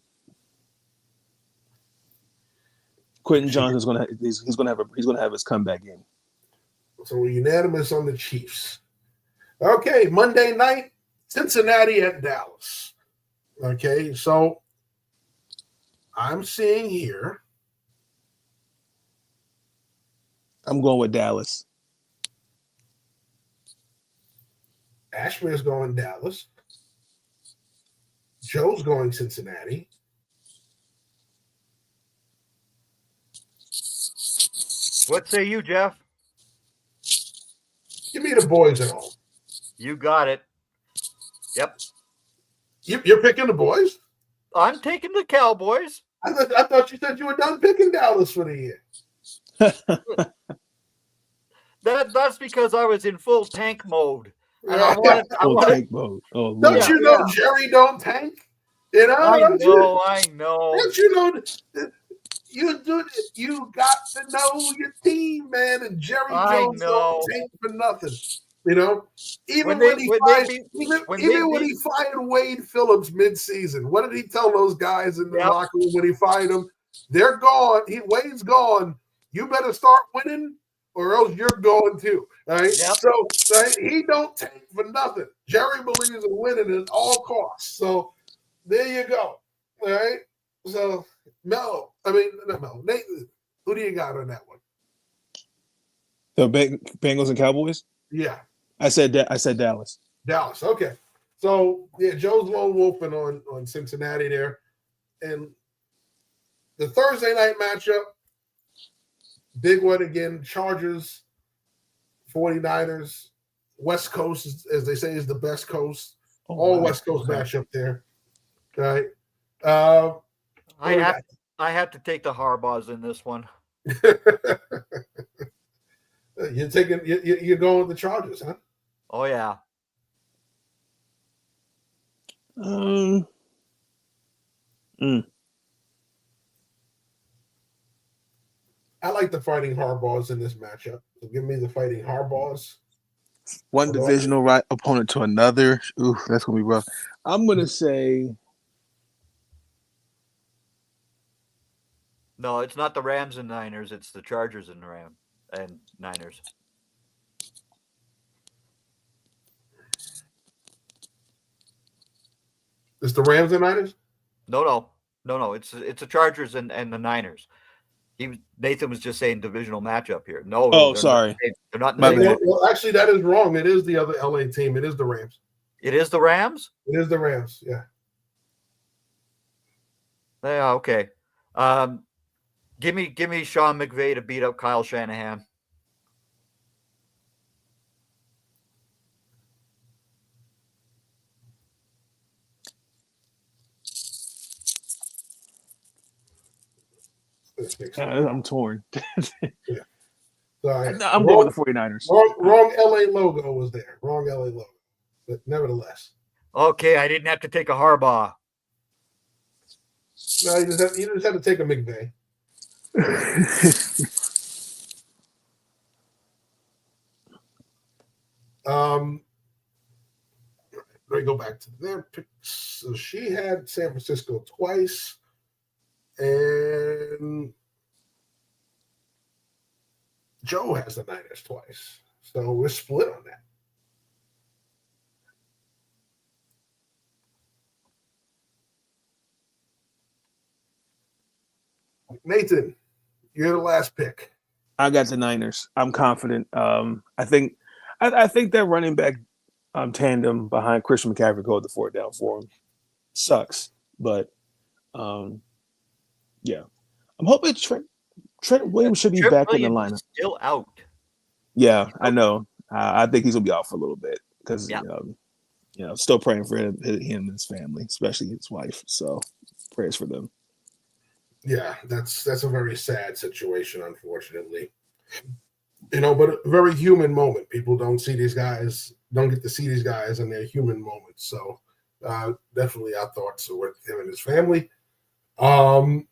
Quentin Johnson's gonna have his comeback game. So we're unanimous on the Chiefs. Okay, Monday night, Cincinnati at Dallas. Okay, so I'm seeing here. I'm going with Dallas. Ashmere's going Dallas. Joe's going Cincinnati. What say you, Jeff? Give me the boys at home. You got it. Yep. You're picking the boys? I'm taking the Cowboys. I thought you said you were done picking Dallas for the year. That's because I was in full tank mode. And tank mode. Oh, Lord. Don't you know Jerry don't tank? You know? I know. Don't you know? You got to know your team, man. And Jerry Jones don't tank for nothing. You know, even when he fired Wade Phillips mid-season, what did he tell those guys in the locker room when he fired them? They're gone. Wade's gone. You better start winning, or else you're going too. Right? Yep. So he don't tank for nothing. Jerry believes in winning at all costs. So there you go. All right. So Mel, Nate, who do you got on that one? The Bengals and Cowboys? Yeah. I said Dallas. Dallas. Okay. So yeah, Joe's lone wolfing on Cincinnati there. And the Thursday night matchup, big one again, Chargers, 49ers, West Coast, as they say, is the best coast. All West Coast matchup there. Right. I have to take the Harbaughs in this one. You're going with the Chargers, huh? Oh yeah. I like the Fighting Harbaughs in this matchup. So give me the Fighting Harbaughs. One divisional opponent to another. Ooh, that's gonna be rough. I'm gonna say No, it's not the Rams and Niners. It's the Chargers and Niners. It's the Rams and Niners? No. It's the Chargers and the Niners. Nathan was just saying divisional matchup here. No. Oh, sorry. They're not in the same. Well, actually, that is wrong. It is the other LA team. It is the Rams. It is the Rams? It is the Rams, yeah. Yeah, okay. Give me Sean McVay to beat up Kyle Shanahan. I'm torn. Yeah. Sorry. I'm going with the 49ers. Wrong LA logo was there. Wrong LA logo. But nevertheless. Okay, I didn't have to take a Harbaugh. No, you just had to take a McVay. Let me go back to their picks. So she had San Francisco twice, and Joe has the Niners twice. So we're split on that. Nathan, you're the last pick. I got the Niners. I'm confident. I think that running back tandem behind Christian McCaffrey go the fourth down for him. Sucks, but yeah. I'm hoping Trent Williams should be back in the lineup. Still out. Yeah, I know. I think he's gonna be out for a little bit because still praying for him and his family, especially his wife. So prayers for them. Yeah, that's a very sad situation, unfortunately. But a very human moment. People don't get to see these guys in their human moments. So definitely our thoughts are with him and his family. That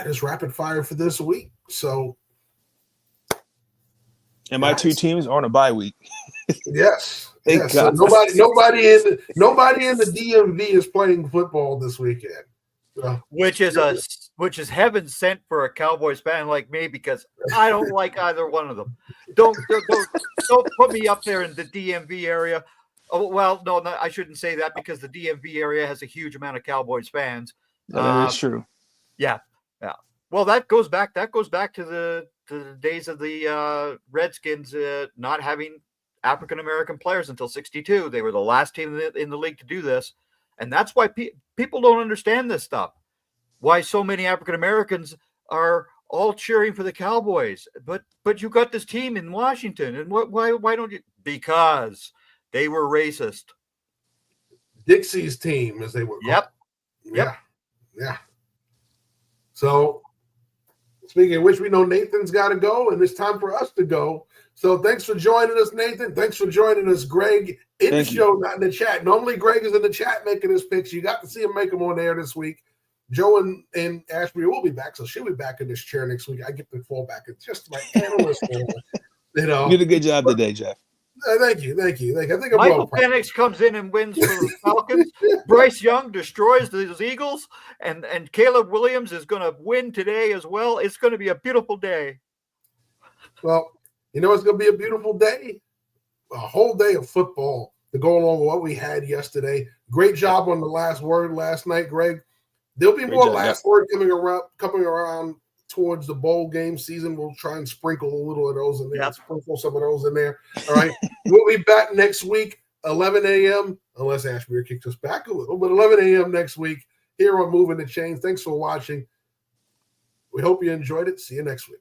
is rapid fire for this week. So and my two teams are on a bye week. Yes. Yes. So nobody in the DMV is playing football this weekend. Which is heaven sent for a Cowboys fan like me, because I don't like either one of them. Don't put me up there in the DMV area. Oh, well, no, I shouldn't say that, because the DMV area has a huge amount of Cowboys fans. That is true. Yeah. Well, that goes back to the days of the Redskins not having African American players until '62. They were the last team in the league to do this. And that's why people don't understand this stuff. Why so many African Americans are all cheering for the Cowboys, but you got this team in Washington, and why don't you? Because they were racist. Dixie's team, as they were called. Yep. Yeah. So, speaking of which, we know Nathan's got to go, and it's time for us to go. So thanks for joining us, Nathan. Thanks for joining us, Greg, in the show, not in the chat. Normally, Greg is in the chat making his picks. You got to see him make them on air this week. Joe and Ashby will be back, so she'll be back in this chair next week. I get to fall back. It's just my analyst. You did a good job today, Jeff. Thank you. I think Michael Penix comes in and wins for the Falcons. Bryce Young destroys the Eagles, and Caleb Williams is going to win today as well. It's going to be a beautiful day. Well, it's going to be a beautiful day. A whole day of football to go along with what we had yesterday. Great job on the last word last night, Greg. There'll be more last word coming around towards the bowl game season. We'll try and sprinkle a little of those in there. Sprinkle some of those in there. All right. We'll be back next week, 11 a.m., unless Ashby kicks us back a little, but 11 a.m. next week here on Moving the Chains. Thanks for watching. We hope you enjoyed it. See you next week.